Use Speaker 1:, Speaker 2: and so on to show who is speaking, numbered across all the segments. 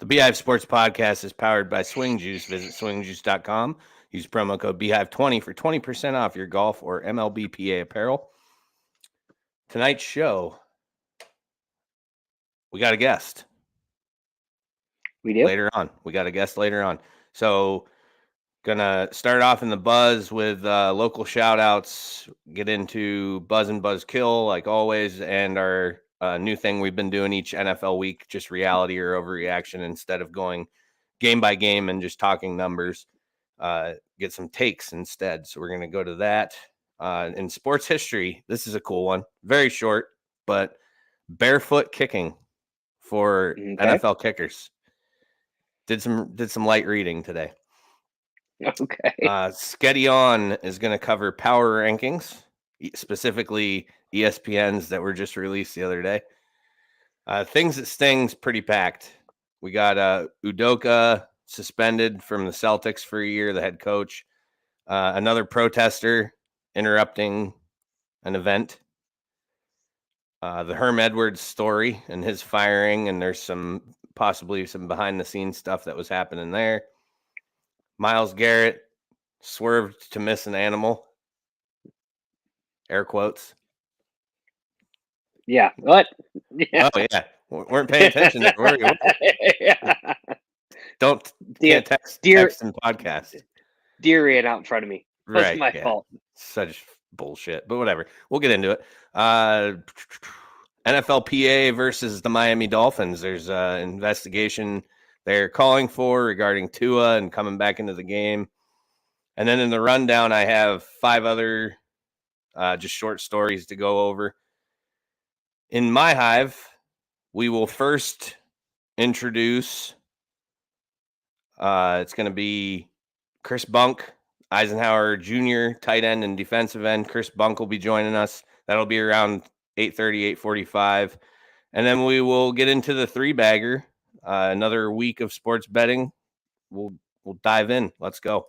Speaker 1: The Beehive Sports Podcast is powered by Swing Juice. Visit swingjuice.com. Use promo code Beehive20 for 20% off your golf or MLBPA apparel. Tonight's show, we got a guest.
Speaker 2: We do?
Speaker 1: Later on. We got a guest later on. So, gonna start off in the buzz with local shout-outs, get into Buzz and Buzzkill, like always, and our new thing we've been doing each NFL week, just reality or overreaction instead of going game by game and just talking numbers. Get some takes instead. So we're going to go to that. In sports history, this is a cool one. Very short, but barefoot kicking for NFL kickers. Did some light reading today.
Speaker 2: Okay.
Speaker 1: Sketty On is going to cover power rankings, specifically ESPN's that were just released the other day. Things that stings pretty packed. We got Udoka suspended from the Celtics for a year, the head coach. Another protester interrupting an event. The Herm Edwards story and his firing, and there's possibly some behind-the-scenes stuff that was happening there. Myles Garrett swerved to miss an animal. Air quotes.
Speaker 2: Yeah. What?
Speaker 1: Yeah. Oh, yeah. Weren't paying attention there, were you?
Speaker 2: Yeah.
Speaker 1: Can't text and podcast.
Speaker 2: Deer ran out in front of me. That's
Speaker 1: Right.
Speaker 2: my fault.
Speaker 1: Such bullshit, but whatever. We'll get into it. NFLPA versus the Miami Dolphins. There's an investigation they're calling for regarding Tua and coming back into the game. And then in the rundown, I have 5 other just short stories to go over. In my hive, we will first introduce, it's going to be Chris Bunk, Eisenhower Jr., tight end and defensive end. Chris Bunk will be joining us. That'll be around 8:30, 8:45. And then we will get into the 3-bagger. Another week of sports betting. We'll dive in. Let's go.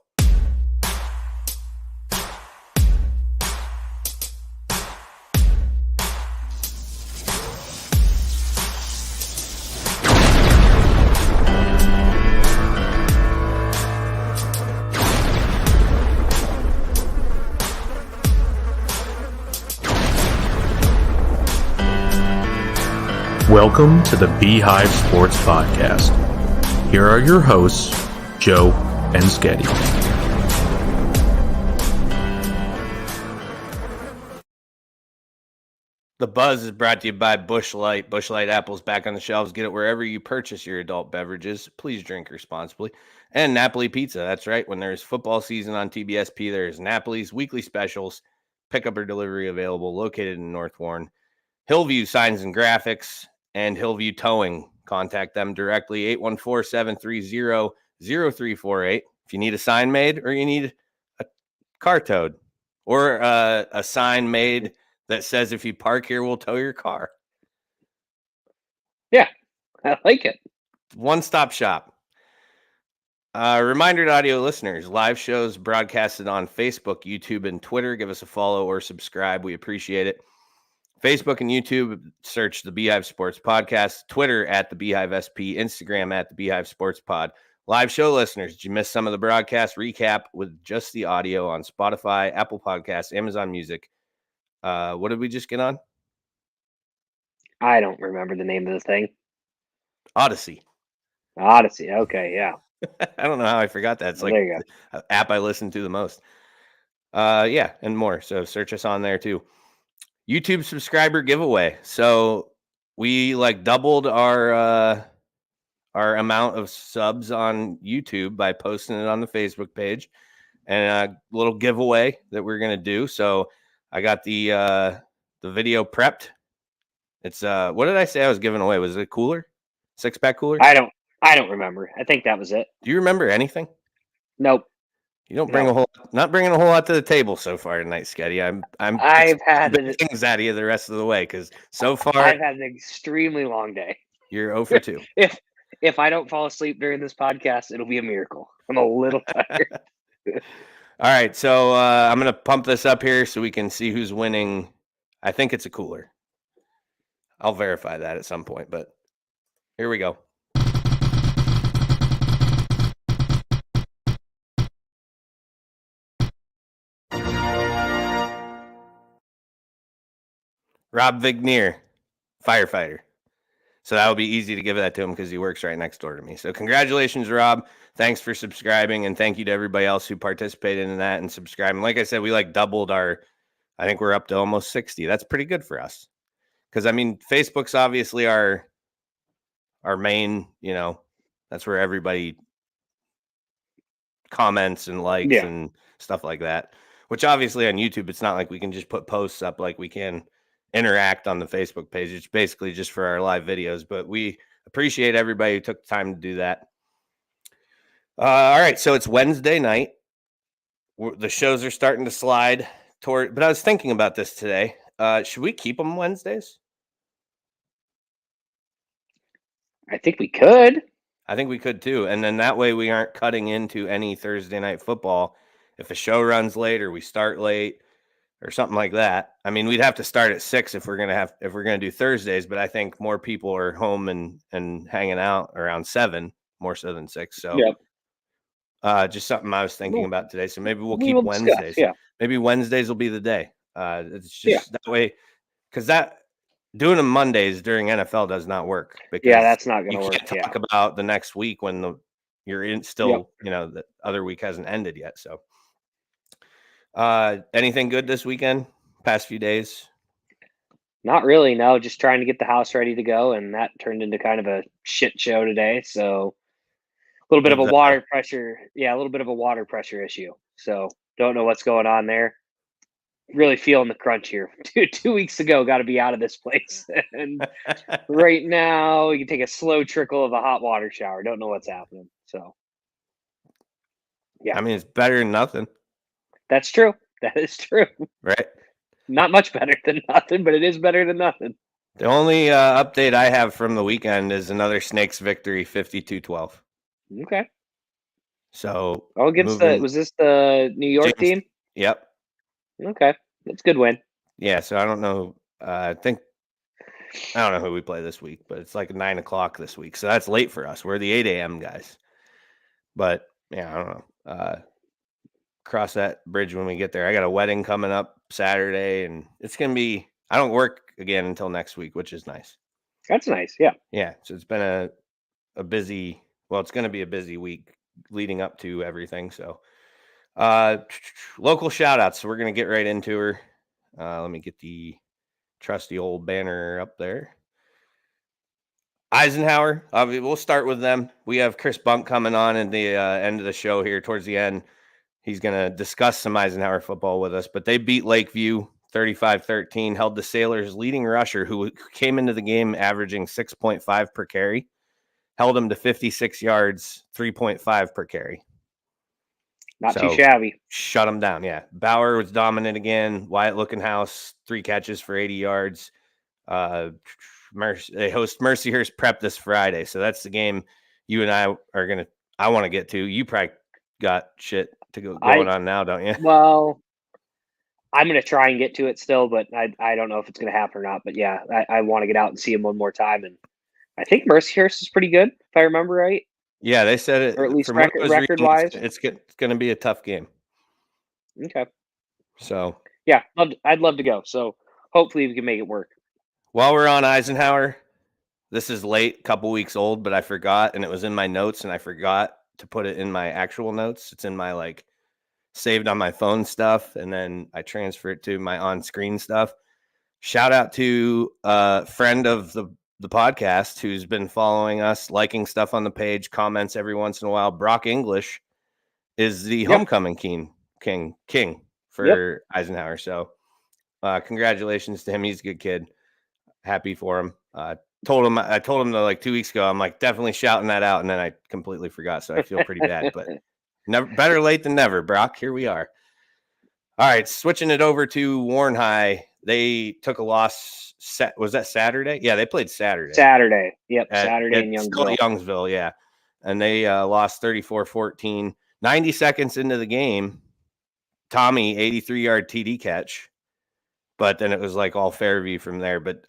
Speaker 3: Welcome to the Beehive Sports Podcast. Here are your hosts, Joe and Sketty.
Speaker 1: The Buzz is brought to you by Busch Light. Busch Light apples back on the shelves. Get it wherever you purchase your adult beverages. Please drink responsibly. And Napoli Pizza. That's right. When there's football season on Tbsp, there's Napoli's weekly specials. Pickup or delivery available. Located in North Warren. Hillview Signs and Graphics and Hillview Towing. Contact them directly, 814-730-0348. If you need a sign made or you need a car towed or a sign made that says if you park here, we'll tow your car.
Speaker 2: Yeah, I like it.
Speaker 1: One-stop shop. Reminder to audio listeners, live shows broadcasted on Facebook, YouTube, and Twitter. Give us a follow or subscribe. We appreciate it. Facebook and YouTube, search the Beehive Sports Podcast. Twitter at the Beehive SP. Instagram at the Beehive Sports Pod. Live show listeners, did you miss some of the broadcast? Recap with just the audio on Spotify, Apple Podcasts, Amazon Music. What did we just get on?
Speaker 2: I don't remember the name of the thing.
Speaker 1: Odyssey.
Speaker 2: Okay, yeah.
Speaker 1: I don't know how I forgot that. It's like
Speaker 2: there you
Speaker 1: the app I listen to the most. Yeah, and more. So search us on there too. YouTube subscriber giveaway. So we doubled our amount of subs on YouTube by posting it on the Facebook page, and a little giveaway that we're gonna do. So I got the video prepped. It's what did I say I was giving away? Was it a cooler? 6-pack cooler?
Speaker 2: I don't remember. I think that was it.
Speaker 1: Do you remember anything?
Speaker 2: Nope.
Speaker 1: You don't bring not bringing a whole lot to the table so far tonight, Sketty.
Speaker 2: I've had
Speaker 1: things out of you the rest of the way because so far
Speaker 2: I've had an extremely long day.
Speaker 1: You're 0 for 2.
Speaker 2: If I don't fall asleep during this podcast, it'll be a miracle. I'm a little tired.
Speaker 1: All right, so I'm gonna pump this up here so we can see who's winning. I think it's a cooler. I'll verify that at some point, but here we go. Rob Vignier, firefighter. So that will be easy to give that to him because he works right next door to me. So congratulations, Rob. Thanks for subscribing, and thank you to everybody else who participated in that and subscribing. Like I said, we doubled our. I think we're up to almost 60. That's pretty good for us. Because I mean, Facebook's obviously our main. That's where everybody comments and likes and stuff like that. Which obviously on YouTube, it's not like we can just put posts up like we can interact on the Facebook page. It's basically just for our live videos, but we appreciate everybody who took the time to do that. All right, so it's Wednesday night. The shows are starting to slide toward, but I was thinking about this today. Should we keep them Wednesdays?
Speaker 2: I think we could.
Speaker 1: I think we could too. And then that way we aren't cutting into any Thursday night football. If a show runs late or we start late or something like that. I mean, we'd have to start at 6 if we're gonna do Thursdays, but I think more people are home and hanging out around 7, more so than 6. So just something I was thinking about today. So maybe we'll keep Wednesdays. Maybe Wednesdays will be the day. It's just that way, because doing them Mondays during NFL does not work. Because
Speaker 2: that's not going to work.
Speaker 1: You can't talk about the next week when you're in still, the other week hasn't ended yet. So, anything good this weekend? Past few days?
Speaker 2: Not really. No, just trying to get the house ready to go, and that turned into kind of a shit show today. So, a little bit of a water pressure. Yeah, a little bit of a water pressure issue. So, don't know what's going on there. Really feeling the crunch here. 2 weeks ago, got to be out of this place. And right now, you can take a slow trickle of a hot water shower. Don't know what's happening. So,
Speaker 1: I mean, it's better than nothing.
Speaker 2: That's true. That is true.
Speaker 1: Right.
Speaker 2: Not much better than nothing, but it is better than nothing.
Speaker 1: The only update I have from the weekend is another Snakes victory, 52-12.
Speaker 2: Okay.
Speaker 1: So,
Speaker 2: was this the New York team?
Speaker 1: Yep.
Speaker 2: Okay, that's a good win.
Speaker 1: Yeah, so I don't know. I don't know who we play this week, but it's like 9 o'clock this week, so that's late for us. We're the 8 a.m. guys. But yeah, I don't know. Cross that bridge when we get there. I got a wedding coming up Saturday, and it's gonna be. I don't work again until next week, which is nice.
Speaker 2: That's nice. Yeah.
Speaker 1: Yeah. So it's been a busy. Well, it's going to be a busy week leading up to everything. So, local shout outs. So we're going to get right into her. Let me get the trusty old banner up there. Eisenhower. We'll start with them. We have Chris Bunk coming on at the end of the show here towards the end. He's going to discuss some Eisenhower football with us, but they beat Lakeview 35-13, held the Sailors' leading rusher, who came into the game averaging 6.5 per carry, held him to 56 yards, 3.5 per carry.
Speaker 2: Not too shabby.
Speaker 1: Shut him down, yeah. Bauer was dominant again. Wyatt Lookenhouse, 3 catches for 80 yards. They host Mercyhurst Prep this Friday, so that's the game you and I want to get to. You probably got shit to going on now, don't you?
Speaker 2: Well, I'm going to try and get to it still, but I don't know if it's going to happen or not. But yeah, I want to get out and see him one more time. And I think Mercyhurst is pretty good, if I remember right.
Speaker 1: Yeah, they said it.
Speaker 2: Or at least record-wise.
Speaker 1: It's going to be a tough game.
Speaker 2: Okay.
Speaker 1: So.
Speaker 2: Yeah, I'd love to go. So hopefully we can make it work.
Speaker 1: While we're on Eisenhower, this is late, a couple weeks old, but I forgot, and it was in my notes, and I forgot to put it in my actual notes. It's in my saved on my phone stuff, and then I transfer it to my on-screen stuff. Shout out to a friend of the podcast who's been following us, liking stuff on the page, comments every once in a while. Brock English is the homecoming king for Eisenhower. So congratulations to him. He's a good kid. Happy for him. I told him 2 weeks ago, I'm definitely shouting that out, and then I completely forgot, so I feel pretty bad, but better late than never, Brock. Here we are. All right, switching it over to Warren High. They took a loss. Was that Saturday? Yeah, they played Saturday.
Speaker 2: Yep, Saturday in Youngsville.
Speaker 1: Youngsville, yeah. And they lost 34-14. 90 seconds into the game, Tommy, 83-yard TD catch. But then it was all Fairview from there. But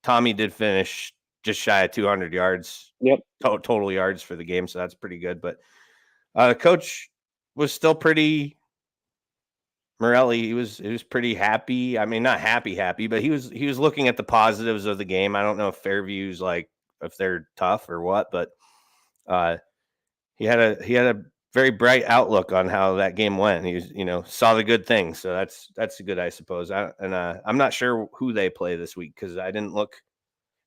Speaker 1: Tommy did finish just shy of 200 yards.
Speaker 2: Yep.
Speaker 1: Total yards for the game, so that's pretty good. But the coach was still pretty Morelli, he was pretty happy. I mean, not happy, but he was looking at the positives of the game. I don't know if Fairview's like if they're tough or what, but he had a very bright outlook on how that game went. He was, saw the good things. So that's good, I suppose. I'm not sure who they play this week because I didn't look,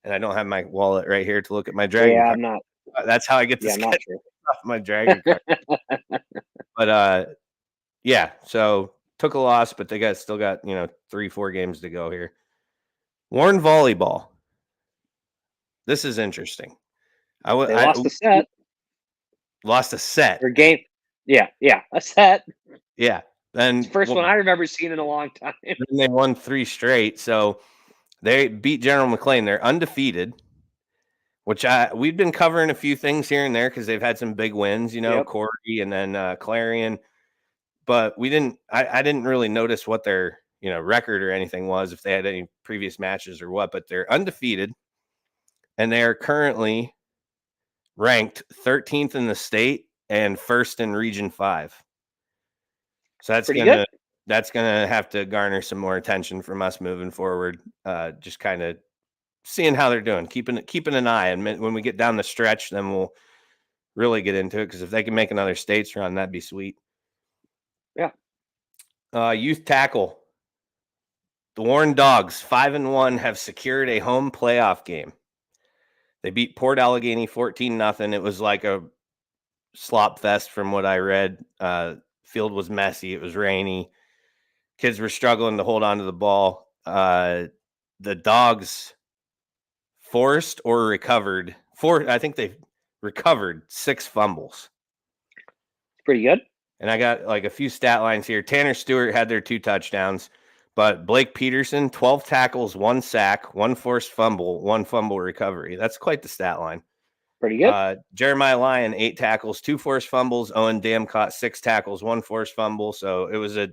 Speaker 1: and I don't have my wallet right here to look at my Dragon
Speaker 2: Yeah,
Speaker 1: card.
Speaker 2: I'm not.
Speaker 1: That's how I get
Speaker 2: Yeah,
Speaker 1: this
Speaker 2: I'm not sure.
Speaker 1: off my Dragon card. But yeah, so took a loss, but they still got 3-4 games to go here. Warren volleyball. This is interesting.
Speaker 2: They lost a set
Speaker 1: Lost a set.
Speaker 2: or game. Yeah, a set.
Speaker 1: Yeah. And
Speaker 2: First one I remember seeing in a long time.
Speaker 1: Then they won 3 straight. So they beat General McLean. They're undefeated, which we've been covering a few things here and there because they've had some big wins,
Speaker 2: Yep.
Speaker 1: Corey and then Clarion. But I didn't really notice what their record or anything was, if they had any previous matches or what, but they're undefeated and they are currently ranked 13th in the state and first in Region 5. So that's gonna have to garner some more attention from us moving forward. Just kind of seeing how they're doing, keeping an eye, and when we get down the stretch, then we'll really get into it. Because if they can make another states run, that'd be sweet.
Speaker 2: Yeah.
Speaker 1: Youth tackle. The Warren Dogs, 5-1, have secured a home playoff game. They beat Port Allegheny 14-0. It was like a slop fest from what I read. Field was messy. It was rainy. Kids were struggling to hold on to the ball. The Dogs forced or recovered I think they recovered 6 fumbles.
Speaker 2: Pretty good.
Speaker 1: And I got like a few stat lines here. Tanner Stewart had their 2 touchdowns, but Blake Peterson, 12 tackles, 1 sack, 1 forced fumble, 1 fumble recovery. That's quite the stat line.
Speaker 2: Pretty good.
Speaker 1: Jeremiah Lyon, 8 tackles, 2 forced fumbles. Owen Damcott, 6 tackles, 1 forced fumble. So it was a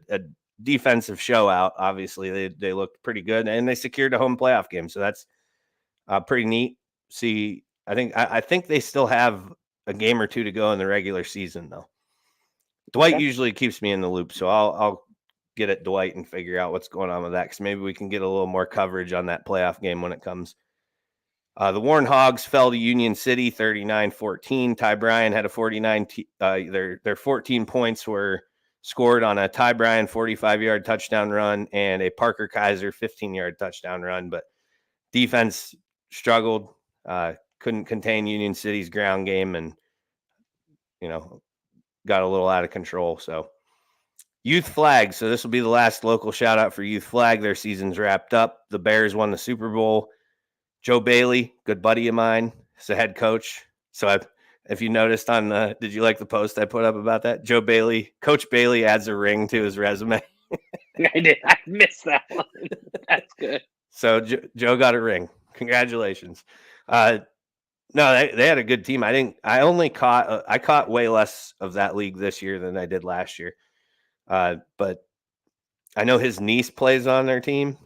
Speaker 1: defensive show out. Obviously, they looked pretty good, and they secured a home playoff game. So that's pretty neat. See, I think they still have a game or 2 to go in the regular season, though. Dwight usually keeps me in the loop, so I'll get at Dwight and figure out what's going on with that, because maybe we can get a little more coverage on that playoff game when it comes. The Warren Hogs fell to Union City 39-14. Ty Bryan had a 49. Their 14 points were scored on a Ty Bryan 45-yard touchdown run and a Parker Kaiser 15-yard touchdown run, but defense struggled, couldn't contain Union City's ground game, and got a little out of control. So Youth Flag. So this will be the last local shout out for Youth Flag. Their season's wrapped up. The Bears won the Super Bowl. Joe Bailey, good buddy of mine, is the head coach. So if you noticed did you like the post I put up about that? Coach Bailey adds a ring to his resume.
Speaker 2: I did. I missed that one. That's good.
Speaker 1: So Joe got a ring. Congratulations. No, they had a good team. I caught way less of that league this year than I did last year. But I know his niece plays on their team,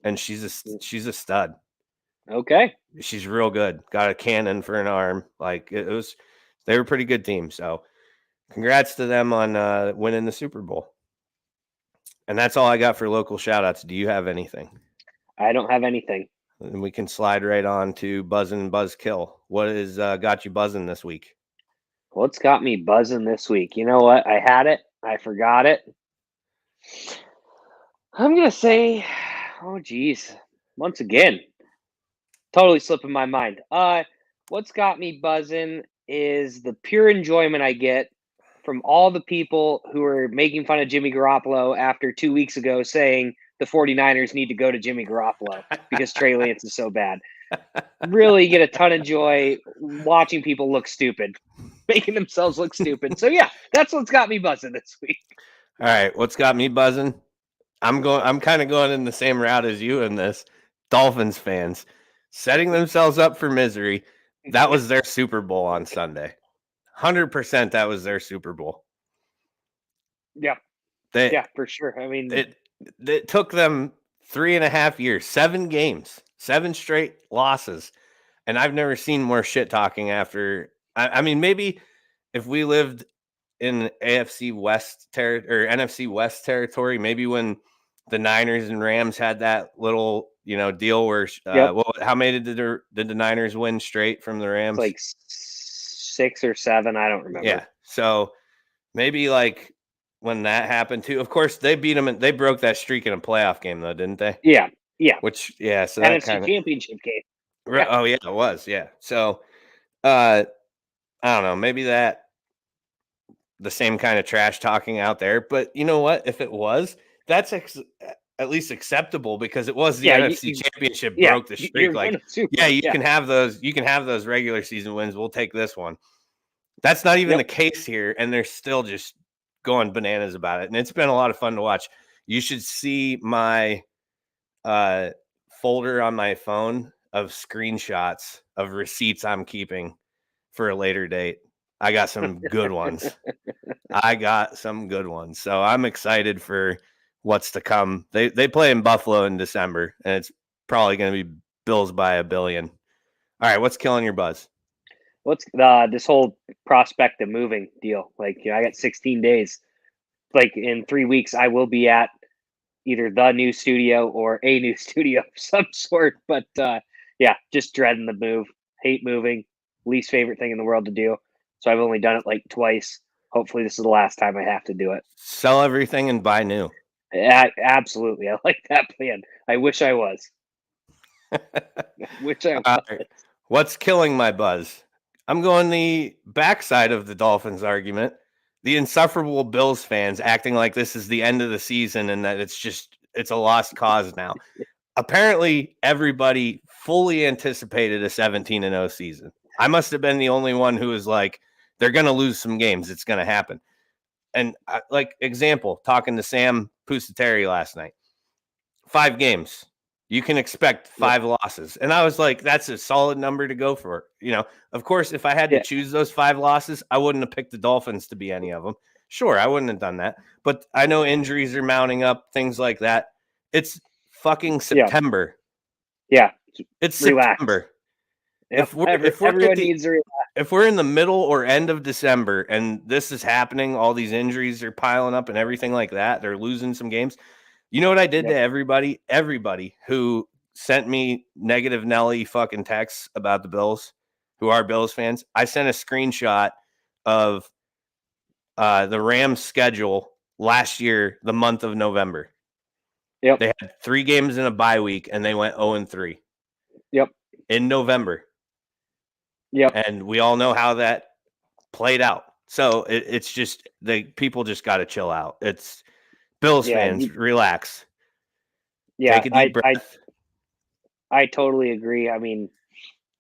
Speaker 1: and she's a stud.
Speaker 2: Okay.
Speaker 1: She's real good. Got a cannon for an arm. Like they were a pretty good team. So congrats to them on winning the Super Bowl. And that's all I got for local shout outs. Do you have anything?
Speaker 2: I don't have anything.
Speaker 1: And we can slide right on to Buzzin' and Buzzkill. What has got you buzzing this week?
Speaker 2: What's got me buzzing this week? You know what? I had it. I forgot it. I'm going to say, oh, geez. Once again, totally slipping my mind. What's got me buzzing is the pure enjoyment I get from all the people who are making fun of Jimmy Garoppolo after 2 weeks ago saying the 49ers need to go to Jimmy Garoppolo because Trey Lance is so bad. Really get a ton of joy watching people look stupid, making themselves look stupid. So yeah, that's what's got me buzzing this week.
Speaker 1: All right, what's got me buzzing? I'm kind of going in the same route as you in this. Dolphins fans setting themselves up for misery. That was their Super Bowl on Sunday. 100% that was their Super Bowl.
Speaker 2: Yeah. For sure. I mean,
Speaker 1: it took them 3.5 years, 7 games, 7 straight losses. And I've never seen more shit talking after. I mean, maybe if we lived in AFC West or NFC West territory. Maybe when the Niners and Rams had that little, deal where how many did the Niners win straight from the Rams?
Speaker 2: It's like 6 or 7, I don't remember.
Speaker 1: Yeah. So maybe like when that happened too. Of course, they beat them and they broke that streak in a playoff game though, didn't they?
Speaker 2: Yeah.
Speaker 1: Which so that
Speaker 2: NFC
Speaker 1: kind of
Speaker 2: championship game.
Speaker 1: Yeah. Oh yeah, it was. Yeah. So I don't know, maybe that the same kind of trash talking out there, but you know what? If it was, that's at least acceptable because it was the NFC championship broke the streak. Like, you can have those. You can have those regular season wins. We'll take this one. That's not even the case here, and they're still just going bananas about it. And it's been a lot of fun to watch. You should see my folder on my phone of screenshots of receipts I'm keeping for a later date. I got some good ones. So I'm excited for what's to come. They play in Buffalo in December, and it's probably going to be Bills by 1 billion. All right, what's killing your buzz?
Speaker 2: What's this whole prospect of moving deal? Like, I got 16 days. Like in 3 weeks, I will be at either the new studio or a new studio of some sort. But just dreading the move. Hate moving. Least favorite thing in the world to do. So I've only done it like twice. Hopefully this is the last time I have to do it.
Speaker 1: Sell everything and buy new.
Speaker 2: Absolutely. I like that plan. I wish I was.
Speaker 1: What's killing my buzz? I'm going the backside of the Dolphins argument. The insufferable Bills fans acting like this is the end of the season and that it's a lost cause now. Apparently, everybody fully anticipated a 17-0 season. I must have been the only one who was like, they're going to lose some games. It's going to happen. And example, talking to Sam Pusateri last night, 5 games. You can expect 5 losses. And I was like, that's a solid number to go for. Of course, if I had to choose those 5 losses, I wouldn't have picked the Dolphins to be any of them. Sure, I wouldn't have done that. But I know injuries are mounting up, things like that. It's fucking September.
Speaker 2: Yeah.
Speaker 1: It's
Speaker 2: relax.
Speaker 1: September.
Speaker 2: If everyone needs to relax.
Speaker 1: If we're in the middle or end of December and this is happening, all these injuries are piling up and everything like that, they're losing some games. You know what I did to everybody? Everybody who sent me negative Nelly fucking texts about the Bills, who are Bills fans, I sent a screenshot of the Rams schedule last year, the month of November.
Speaker 2: Yep.
Speaker 1: They had 3 games in a bye week, and they went 0-3.
Speaker 2: Yep.
Speaker 1: In November.
Speaker 2: Yep.
Speaker 1: And we all know how that played out. So it's just people just got to chill out. It's Bills fans, relax.
Speaker 2: Yeah,
Speaker 1: take a deep breath.
Speaker 2: I totally agree. I mean,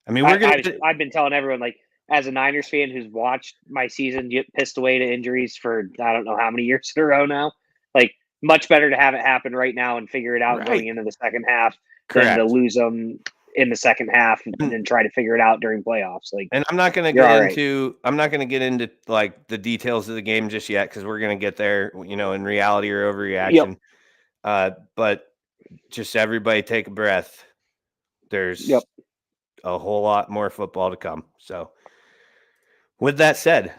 Speaker 2: I've been telling everyone, like, as a Niners fan who's watched my season get pissed away to injuries for I don't know how many years in a row now, like, much better to have it happen right now and figure it out going into the second half than to lose them in the second half and then try to figure it out during playoffs. Like,
Speaker 1: and I'm not going to get into like the details of the game just yet because we're going to get there, in reality or overreaction. But just everybody take a breath. There's a whole lot more football to come. So with that said,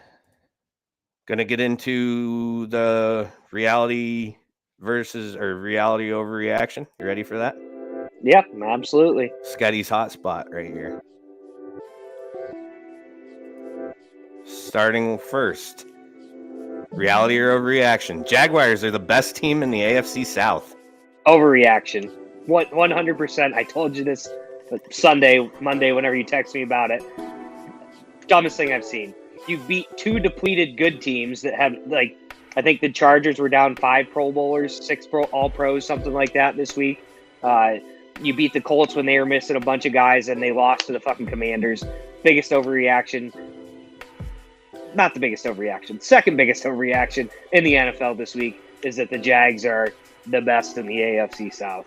Speaker 1: going to get into the reality versus or reality overreaction. You ready for that?
Speaker 2: Yeah, absolutely.
Speaker 1: Scotty's hot spot right here. Starting first, reality or overreaction? Jaguars are the best team in the AFC South.
Speaker 2: Overreaction. 100%. I told you this Monday, whenever you text me about it. Dumbest thing I've seen. You beat 2 depleted good teams that have, like, I think the Chargers were down 5 Pro Bowlers, 6 All-Pros, something like that this week. You beat the Colts when they were missing a bunch of guys, and they lost to the fucking Commanders. Biggest overreaction. Not the biggest overreaction. Second biggest overreaction in the NFL this week is that the Jags are the best in the AFC South.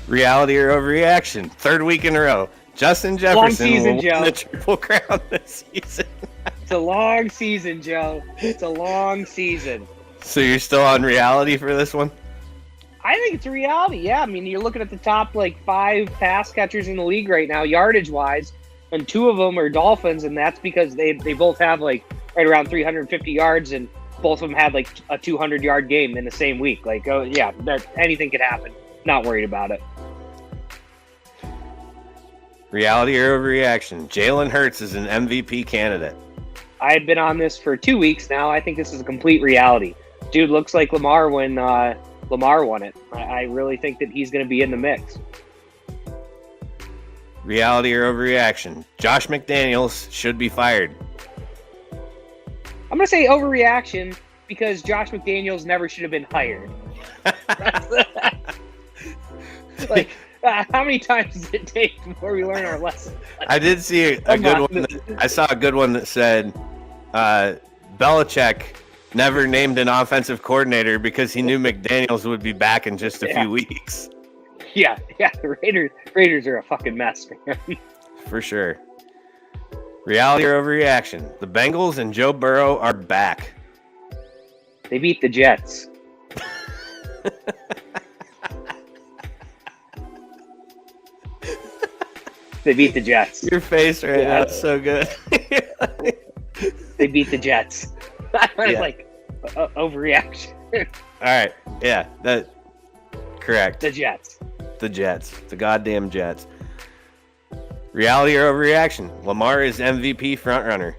Speaker 1: Reality or overreaction? 3rd week in a row. Justin Jefferson will win the Triple Crown this season.
Speaker 2: It's a long season, Joe. It's a long season.
Speaker 1: So you're still on reality for this one?
Speaker 2: I think it's a reality, yeah. I mean, you're looking at the top, 5 pass catchers in the league right now, yardage-wise, and 2 of them are Dolphins, and that's because they both have, right around 350 yards, and both of them had like a 200-yard game in the same week. Like, oh yeah, anything could happen. Not worried about it.
Speaker 1: Reality or overreaction? Jalen Hurts is an MVP candidate.
Speaker 2: I had been on this for 2 weeks now. I think this is a complete reality. Dude looks like Lamar when Lamar won it. I really think that he's going to be in the mix.
Speaker 1: Reality or overreaction? Josh McDaniels should be fired.
Speaker 2: I'm going to say overreaction because Josh McDaniels never should have been hired. Like, how many times does it take before we learn our lesson?
Speaker 1: I did see a good one. I saw a good one that said Belichick never named an offensive coordinator because he knew McDaniels would be back in just a few weeks.
Speaker 2: Yeah. The Raiders are a fucking mess, man.
Speaker 1: For sure. Reality or overreaction? The Bengals and Joe Burrow are back.
Speaker 2: They beat the Jets. They beat the Jets.
Speaker 1: Your face right now is so good.
Speaker 2: They beat the Jets. Like overreaction.
Speaker 1: All right. Yeah, that correct.
Speaker 2: The Jets.
Speaker 1: The goddamn Jets. Reality or overreaction? Lamar is MVP frontrunner.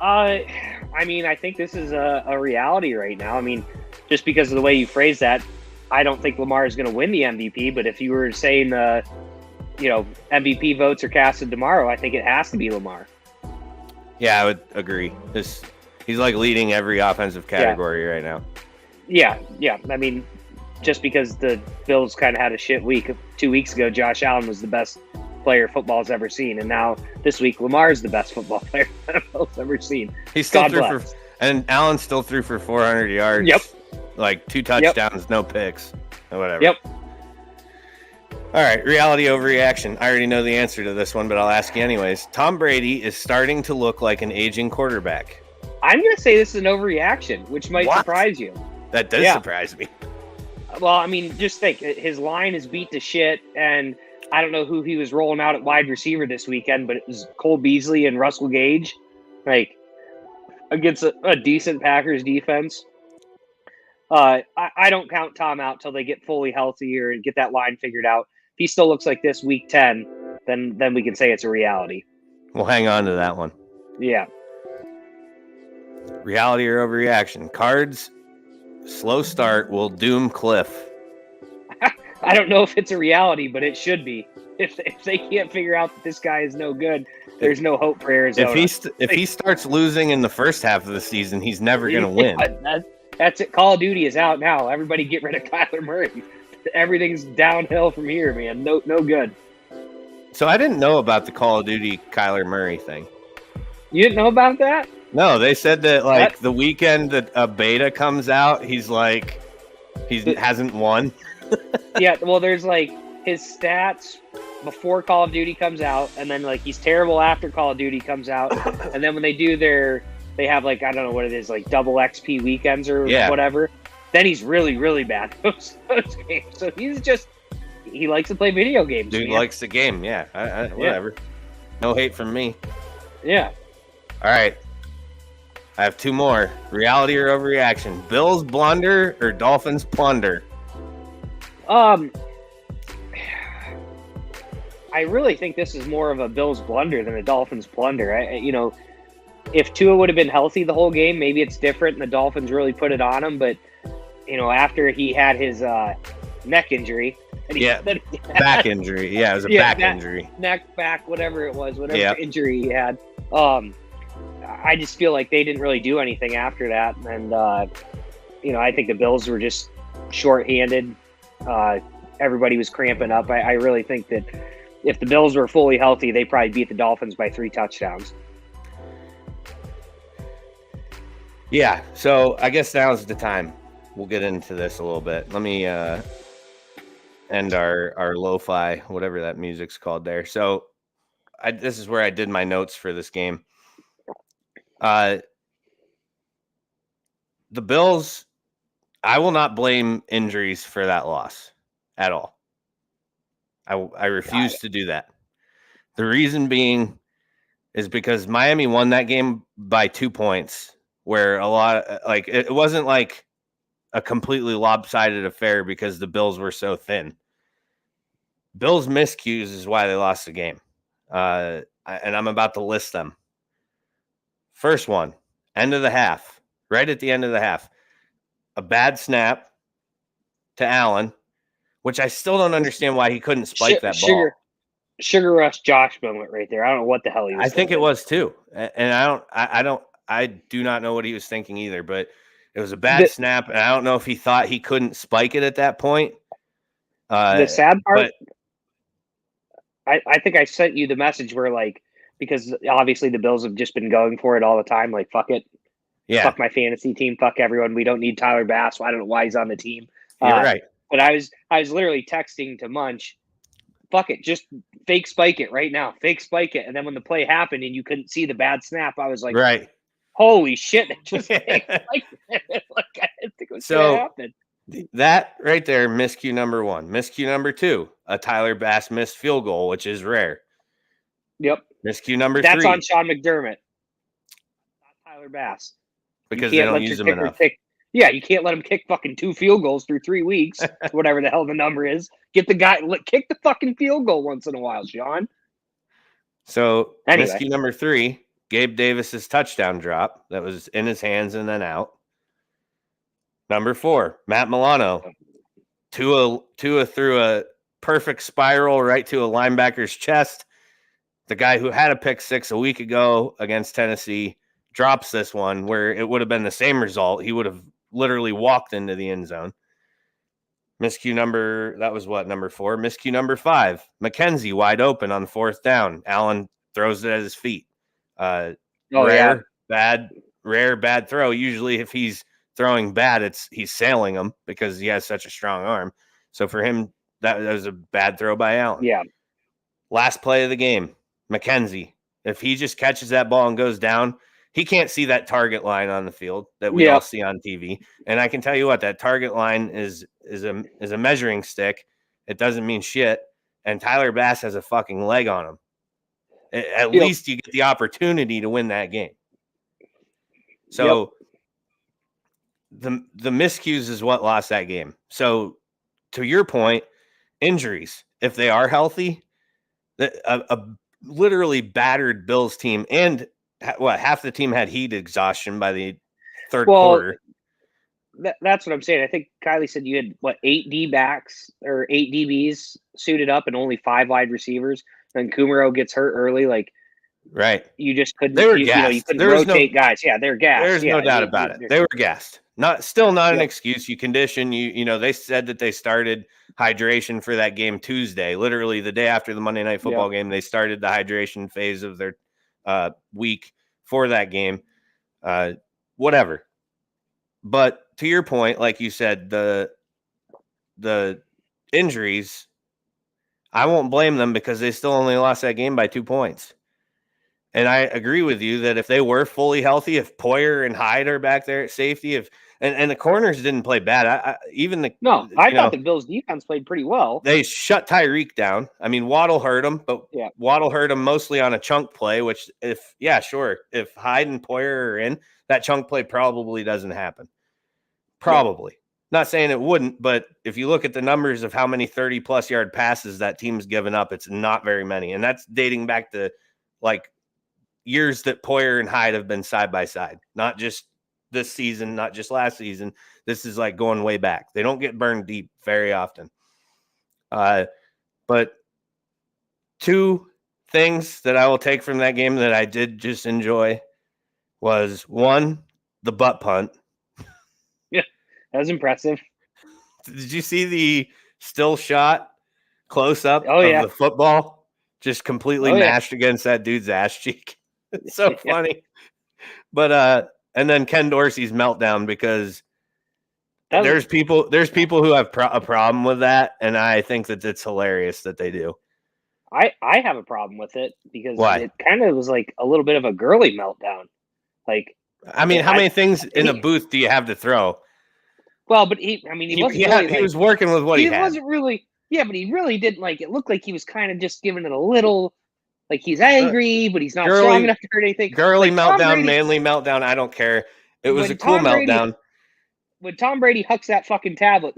Speaker 2: I mean, I think this is a reality right now. I mean, just because of the way you phrase that, I don't think Lamar is going to win the MVP. But if you were saying MVP votes are casted tomorrow, I think it has to be Lamar.
Speaker 1: Yeah, I would agree. He's like leading every offensive category right now.
Speaker 2: Yeah. I mean, just because the Bills kind of had a shit week 2 weeks ago, Josh Allen was the best player football's ever seen, and now this week Lamar's the best football player football's ever seen.
Speaker 1: He still threw and Allen still threw for 400 yards.
Speaker 2: Yep.
Speaker 1: Like 2 touchdowns, no picks, or whatever.
Speaker 2: Yep.
Speaker 1: All right, reality overreaction. I already know the answer to this one, but I'll ask you anyways. Tom Brady is starting to look like an aging quarterback.
Speaker 2: I'm going to say this is an overreaction, which might surprise you.
Speaker 1: That does surprise me.
Speaker 2: Well, I mean, just think. His line is beat to shit, and I don't know who he was rolling out at wide receiver this weekend, but it was Cole Beasley and Russell Gage, like, against a decent Packers defense. I don't count Tom out till they get fully healthy or get that line figured out. If he still looks like this week 10, then we can say it's a reality.
Speaker 1: We'll hang on to that one.
Speaker 2: Yeah.
Speaker 1: Reality or overreaction? Cards, slow start will doom Cliff.
Speaker 2: I don't know if it's a reality, but it should be. If they can't figure out that this guy is no good, there's no hope for Arizona.
Speaker 1: If he starts losing in the first half of the season, he's never going to win.
Speaker 2: That's it. Call of Duty is out now. Everybody get rid of Kyler Murray. Everything's downhill from here, man. No good.
Speaker 1: So I didn't know about the Call of Duty Kyler Murray thing.
Speaker 2: You didn't know about that?
Speaker 1: No, they said that the weekend that a beta comes out, he's like he hasn't won.
Speaker 2: Yeah, well, there's like his stats before Call of Duty comes out, and then like he's terrible after Call of Duty comes out, and then when they have like, I don't know what it is, like double XP weekends or whatever. Then he's really, really bad those games. So he likes to play video games.
Speaker 1: Dude likes the game, yeah. Whatever. No hate from me.
Speaker 2: Yeah.
Speaker 1: All right. I have 2 more. Reality or overreaction? Bills blunder or Dolphins plunder?
Speaker 2: I really think this is more of a Bills blunder than a Dolphins plunder. If Tua would have been healthy the whole game, maybe it's different and the Dolphins really put it on him. But, after he had his neck injury.
Speaker 1: Back injury. Yeah, it was a back injury.
Speaker 2: Back, whatever it was, whatever injury he had. I just feel like they didn't really do anything after that. And, I think the Bills were just shorthanded. Everybody was cramping up. I really think that if the Bills were fully healthy, they probably beat the Dolphins by 3 touchdowns.
Speaker 1: Yeah, so I guess now's the time. We'll get into this a little bit. Let me end our lo-fi, whatever that music's called there. So this is where I did my notes for this game. The Bills, I will not blame injuries for that loss at all. I refuse to do that. The reason being is because Miami won that game by 2 points, where a lot like it wasn't like a completely lopsided affair because the Bills were so thin. Bills miscues is why they lost the game. And I'm about to list them. First one, end of the half, right at the end of the half. A bad snap to Allen, which I still don't understand why he couldn't spike that ball.
Speaker 2: Sugar Rush Josh moment right there. I don't know what the hell he was
Speaker 1: thinking. I think it
Speaker 2: thinking.
Speaker 1: was too. And I do not know what he was thinking either, but it was a bad snap. And I don't know if he thought he couldn't spike it at that point.
Speaker 2: The sad part, I think I sent you the message where, like, because obviously the Bills have just been going for it all the time. Like, fuck it.
Speaker 1: Yeah.
Speaker 2: Fuck my fantasy team. Fuck everyone. We don't need Tyler Bass. I don't know why he's on the team.
Speaker 1: You're right.
Speaker 2: But I was literally texting to Munch, fuck it, just fake spike it right now. Fake spike it. And then when the play happened and you couldn't see the bad snap, I was like,
Speaker 1: right.
Speaker 2: Holy shit, it just fake spiked it. Like, I didn't think it was going to happen.
Speaker 1: That right there, miscue number one. Miscue number two, a Tyler Bass missed field goal, which is rare.
Speaker 2: Yep.
Speaker 1: Miscue number
Speaker 2: That's
Speaker 1: three.
Speaker 2: on Sean McDermott, not Tyler Bass.
Speaker 1: Because they don't use him enough.
Speaker 2: Yeah, you can't let him kick fucking 2 field goals through 3 weeks, whatever the hell the number is. Get the guy, kick the fucking field goal once in a while, Sean.
Speaker 1: So, anyway. Miscue number three, Gabe Davis's touchdown drop that was in his hands and then out. Number four, Matt Milano. Tua threw a perfect spiral right to a linebacker's chest. The guy who had a pick six a week ago against Tennessee drops this one where it would have been the same result. He would have literally walked into the end zone. Miscue number four. Miscue number five, McKenzie wide open on 4th down. Allen throws it at his feet. Rare bad throw. Usually if he's throwing bad, he's sailing him because he has such a strong arm. So for him, that was a bad throw by Allen.
Speaker 2: Yeah.
Speaker 1: Last play of the game, McKenzie. If he just catches that ball and goes down, he can't see that target line on the field that we all see on TV. And I can tell you what, that target line is a measuring stick. It doesn't mean shit. And Tyler Bass has a fucking leg on him. At least you get the opportunity to win that game. So the miscues is what lost that game. So to your point, injuries, if they are healthy, a literally battered Bills team, and half the team had heat exhaustion by the third quarter.
Speaker 2: That's what I'm saying. I think Kylie said you had 8 D-backs or 8 DBs suited up and only 5 wide receivers. Then Kumaro gets hurt early. Like,
Speaker 1: right.
Speaker 2: You just couldn't.
Speaker 1: They were gassed.
Speaker 2: You couldn't rotate guys. Yeah, they're gassed.
Speaker 1: There's no doubt about it. They were gassed. Still not an excuse. You condition. They said that they started hydration for that game Tuesday. Literally the day after the Monday Night Football game, they started the hydration phase of their week for that game. Whatever. But to your point, like you said, the injuries, I won't blame them because they still only lost that game by 2 points. And I agree with you that if they were fully healthy, if Poyer and Hyde are back there at safety, and the corners didn't play bad. I
Speaker 2: thought the Bills defense played pretty well.
Speaker 1: They shut Tyreek down. I mean, Waddle hurt him, but Waddle hurt him mostly on a chunk play, which if Hyde and Poyer are in, that chunk play probably doesn't happen. Probably. Yeah. Not saying it wouldn't, but if you look at the numbers of how many 30-plus yard passes that team's given up, it's not very many. And that's dating back to, years that Poyer and Hyde have been side by side. Not just this season, not just last season. This is going way back. They don't get burned deep very often. But 2 things that I will take from that game that I did just enjoy was, 1, the butt punt.
Speaker 2: Yeah, that was impressive.
Speaker 1: Did you see the still shot close up of the football just completely mashed against that dude's ass cheek? It's so funny. But and then Ken Dorsey's meltdown, because there's people who have a problem with that, and I think that it's hilarious that they do.
Speaker 2: I have a problem with it because it kind of was like a little bit of a girly meltdown.
Speaker 1: How many things in a booth do you have to throw?
Speaker 2: Well, but he
Speaker 1: was working with what he had.
Speaker 2: He wasn't really, but he really didn't it looked like he was kind of just giving it a little Like he's angry, but he's not strong enough to hurt anything.
Speaker 1: Girly
Speaker 2: like
Speaker 1: meltdown, manly meltdown. I don't care. It was a cool meltdown.
Speaker 2: When Tom Brady hucks that fucking tablet,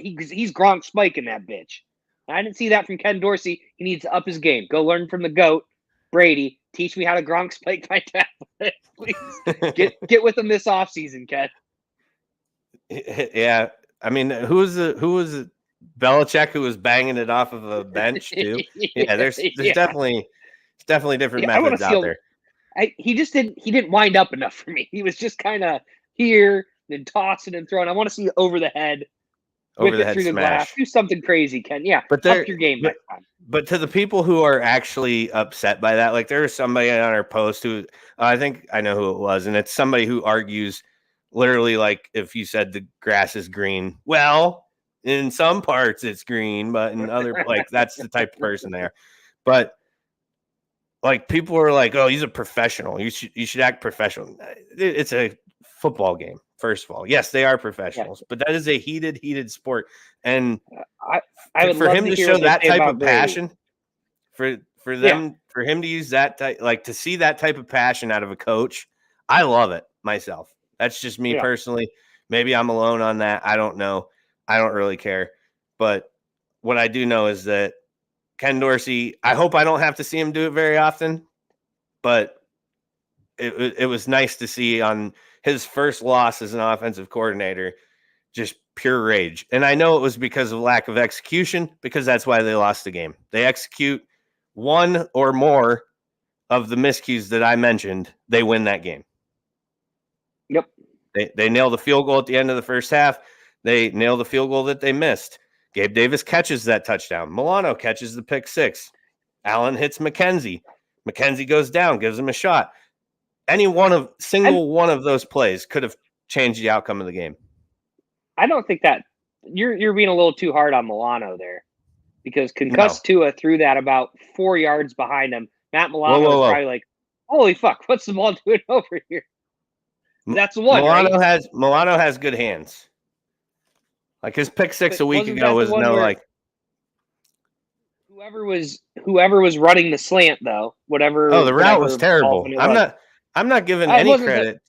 Speaker 2: he's Gronk spiking that bitch. I didn't see that from Ken Dorsey. He needs to up his game. Go learn from the GOAT, Brady. Teach me how to Gronk spike my tablet, please. Get with him this offseason, Ken.
Speaker 1: Yeah, I mean, who was it? Belichick, who was banging it off of a bench too. Yeah, there's definitely different methods out there.
Speaker 2: He didn't wind up enough for me. He was just kind of here, then tossing and throwing. I want to see over the head, through the glass, do something crazy, Ken. Yeah, but up your game next time.
Speaker 1: But to the people who are actually upset by that, like there was somebody on our post who I think I know who it was, and it's somebody who argues literally like if you said the grass is green, well, in some parts it's green, but in other like that's the type of person they are. But like people are like, oh, he's a professional. You should act professional. It's a football game. First of all, yes, they are professionals, but that is a heated sport, and
Speaker 2: I would
Speaker 1: for him to show that type of passion, for him to use that type, like to see that type of passion out of a coach, I love it myself. That's just me personally. Maybe I'm alone on that. I don't know. I don't really care, but what I do know is that Ken Dorsey. I hope I don't have to see him do it very often, but it was nice to see on his first loss as an offensive coordinator, just pure rage. And I know it was because of lack of execution, because that's why they lost the game. They execute one or more of the miscues that I mentioned, they win that game.
Speaker 2: Yep.
Speaker 1: They nail the field goal at the end of the first half. They nail the field goal that they missed. Gabe Davis catches that touchdown. Milano catches the pick six. Allen hits McKenzie. McKenzie goes down, gives him a shot. Any one of those plays could have changed the outcome of the game.
Speaker 2: I don't think that you're being a little too hard on Milano there, because concussed Tua threw that about 4 yards behind him. Matt Milano was probably like, "Holy fuck, what's the ball doing over here?" That's the one.
Speaker 1: Milano has good hands. Like his pick six a week ago was
Speaker 2: whoever was running the slant though, whatever.
Speaker 1: Oh, the route was terrible. I'm not giving any credit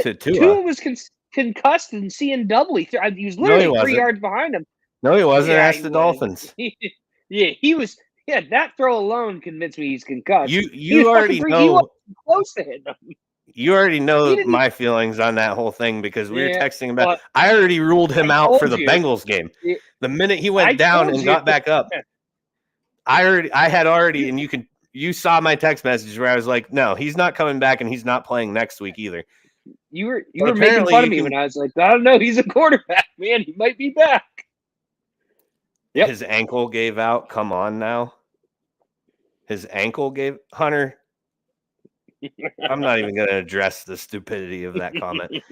Speaker 1: to Tua.
Speaker 2: Tua was concussed and seeing double. He was literally 3 yards behind him.
Speaker 1: No, he wasn't. Ask the Dolphins.
Speaker 2: He was. Yeah, that throw alone convinced me he's concussed.
Speaker 1: You already know.
Speaker 2: He wasn't close to hitting him.
Speaker 1: You already know my feelings on that whole thing because we were texting about. I already ruled him out for the Bengals game. The minute he went down and got back up, I had already, and you saw my text message where I was like, no, he's not coming back, and he's not playing next week either.
Speaker 2: You were making fun of me when I was like, I don't know, he's a quarterback, man. He might be back.
Speaker 1: Yep. His ankle gave out. Come on now. His ankle gave Hunter. I'm not even going to address the stupidity of that comment.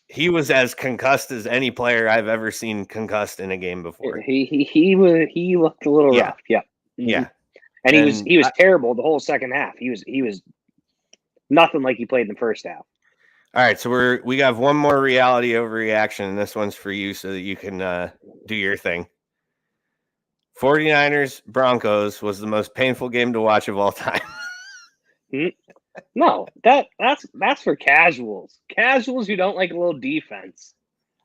Speaker 1: He was as concussed as any player I've ever seen concussed in a game before.
Speaker 2: He looked a little rough. Yeah.
Speaker 1: Yeah.
Speaker 2: And he was terrible the whole second half. He was nothing like he played in the first half.
Speaker 1: All right, so we got one more reality overreaction, and this one's for you so that you can do your thing. 49ers Broncos was the most painful game to watch of all time.
Speaker 2: No, that's for casuals. Casuals who don't like a little defense.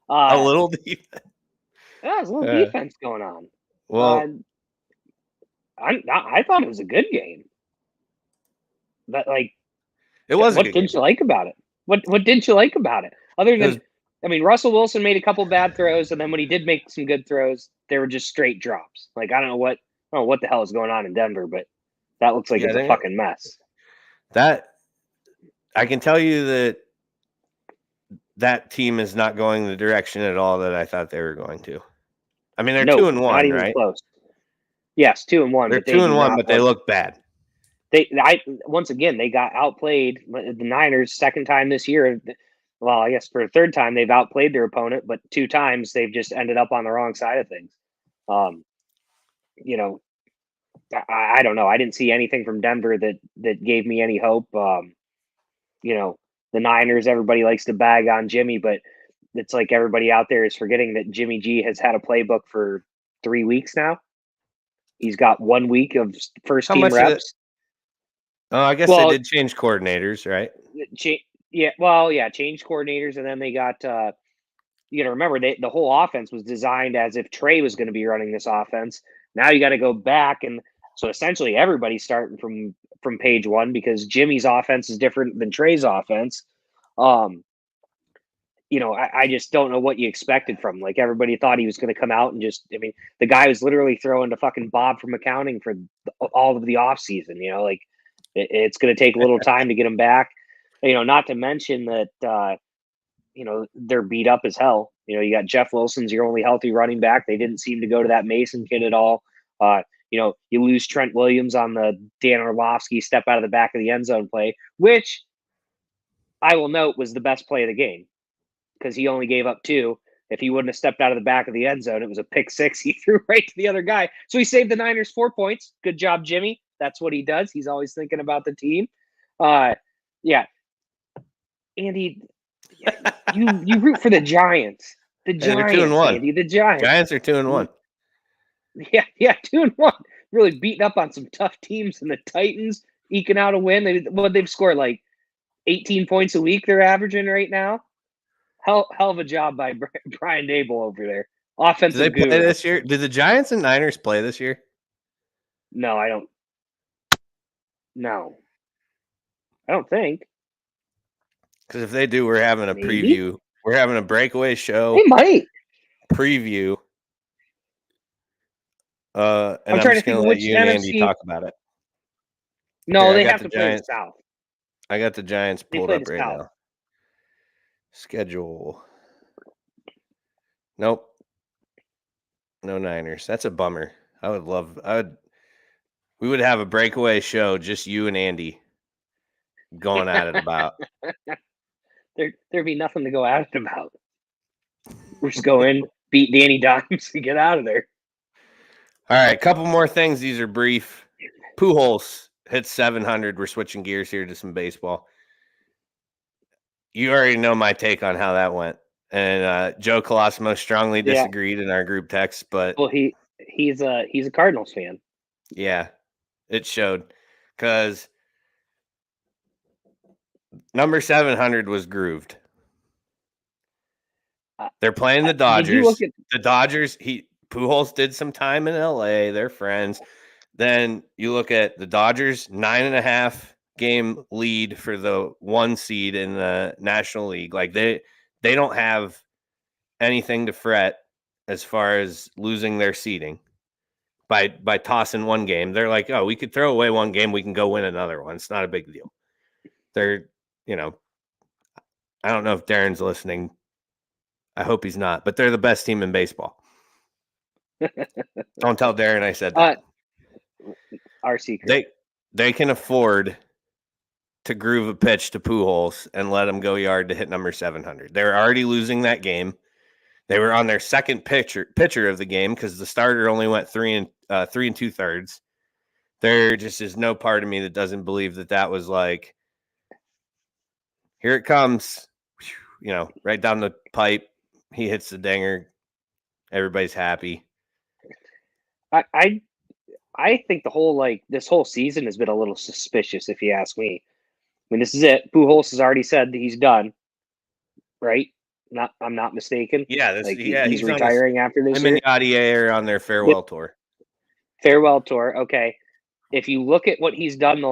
Speaker 1: A little defense.
Speaker 2: Yeah, there's a little defense going on.
Speaker 1: Well,
Speaker 2: I thought it was a good game. But
Speaker 1: it was.
Speaker 2: What didn't you like about it? What didn't you like about it? Other than, Russell Wilson made a couple bad throws, and then when he did make some good throws, they were just straight drops. I don't know what the hell is going on in Denver, but that looks like it's a fucking mess.
Speaker 1: That I can tell you that team is not going the direction at all that I thought they were going to. I mean, they're 2-1, not even right?
Speaker 2: Close. Yes, 2-1.
Speaker 1: They're 2-1, but they look bad.
Speaker 2: Once again, they got outplayed. The Niners, second time this year. Well, I guess for the third time, they've outplayed their opponent, but 2 times they've just ended up on the wrong side of things. I don't know. I didn't see anything from Denver that gave me any hope. The Niners, everybody likes to bag on Jimmy, but it's like everybody out there is forgetting that Jimmy G has had a playbook for 3 weeks now. He's got 1 week of first team reps.
Speaker 1: Oh, I guess they did change coordinators, right?
Speaker 2: Change coordinators, and then they got. You got to remember, the whole offense was designed as if Trey was going to be running this offense. Now you got to go back, and so essentially everybody's starting from page one because Jimmy's offense is different than Trey's offense. I just don't know what you expected from him. Like, everybody thought he was going to come out and the guy was literally throwing to fucking Bob from accounting for all of the offseason. Like, it's going to take a little time to get him back. Not to mention that, they're beat up as hell. You got Jeff Wilson's your only healthy running back. They didn't seem to go to that Mason kid at all. You lose Trent Williams on the Dan Orlovsky step out of the back of the end zone play, which I will note was the best play of the game because he only gave up 2. If he wouldn't have stepped out of the back of the end zone, it was a pick 6 he threw right to the other guy. So he saved the Niners 4 points. Good job, Jimmy. That's what he does. He's always thinking about the team. Andy, you root for the Giants. The Giants,
Speaker 1: they're 2-1.
Speaker 2: Andy, the Giants.
Speaker 1: Giants are 2-1.
Speaker 2: Yeah, 2-1. Really beating up on some tough teams, and the Titans eking out a win. They've scored like 18 points a week. They're averaging right now. Hell of a job by Brian Dable over there. Offensive
Speaker 1: Did they
Speaker 2: guru.
Speaker 1: play this year? Did the Giants and Niners play this year?
Speaker 2: No, I don't. No, I don't think.
Speaker 1: Because if they do, we're having a preview. We're having a breakaway show.
Speaker 2: They might.
Speaker 1: Preview. And
Speaker 2: I'm trying to
Speaker 1: just going to let you and Andy talk about it.
Speaker 2: No, they have to play the South.
Speaker 1: I got the Giants pulled up right now. Schedule. Nope. No Niners. That's a bummer. We would have a breakaway show, just you and Andy going at it about.
Speaker 2: There'd be nothing to go at it about. We're just go in, beat Danny Dimes, and get out of there.
Speaker 1: All right, couple more things. These are brief. Pujols hit 700. We're switching gears here to some baseball. You already know my take on how that went. And Joe Colosimo strongly disagreed in our group text, but
Speaker 2: he's a Cardinals fan.
Speaker 1: Yeah, it showed because number 700 was grooved. They're playing the Dodgers. The Dodgers. Pujols did some time in LA. They're friends. Then you look at the Dodgers 9.5 game lead for the 1 seed in the National League. Like they don't have anything to fret as far as losing their seeding by tossing 1 game. They're like, oh, we could throw away 1 game. We can go win another one. It's not a big deal. They're, I don't know if Darren's listening. I hope he's not, but they're the best team in baseball. Don't tell Darren I said that.
Speaker 2: Our secret.
Speaker 1: They can afford to groove a pitch to Pujols and let him go yard to hit number 700. They're already losing that game. They were on their second pitcher of the game because the starter only went 3 2/3. There just is no part of me that doesn't believe that was like, here it comes, right down the pipe. He hits the dinger. Everybody's happy.
Speaker 2: I think this whole season has been a little suspicious, if you ask me. I mean, this is it. Pujols has already said that he's done, right? I'm not mistaken.
Speaker 1: Yeah,
Speaker 2: he's retiring after this
Speaker 1: year. Him and Yadier are on their farewell tour.
Speaker 2: Farewell tour. Okay. If you look at what he's done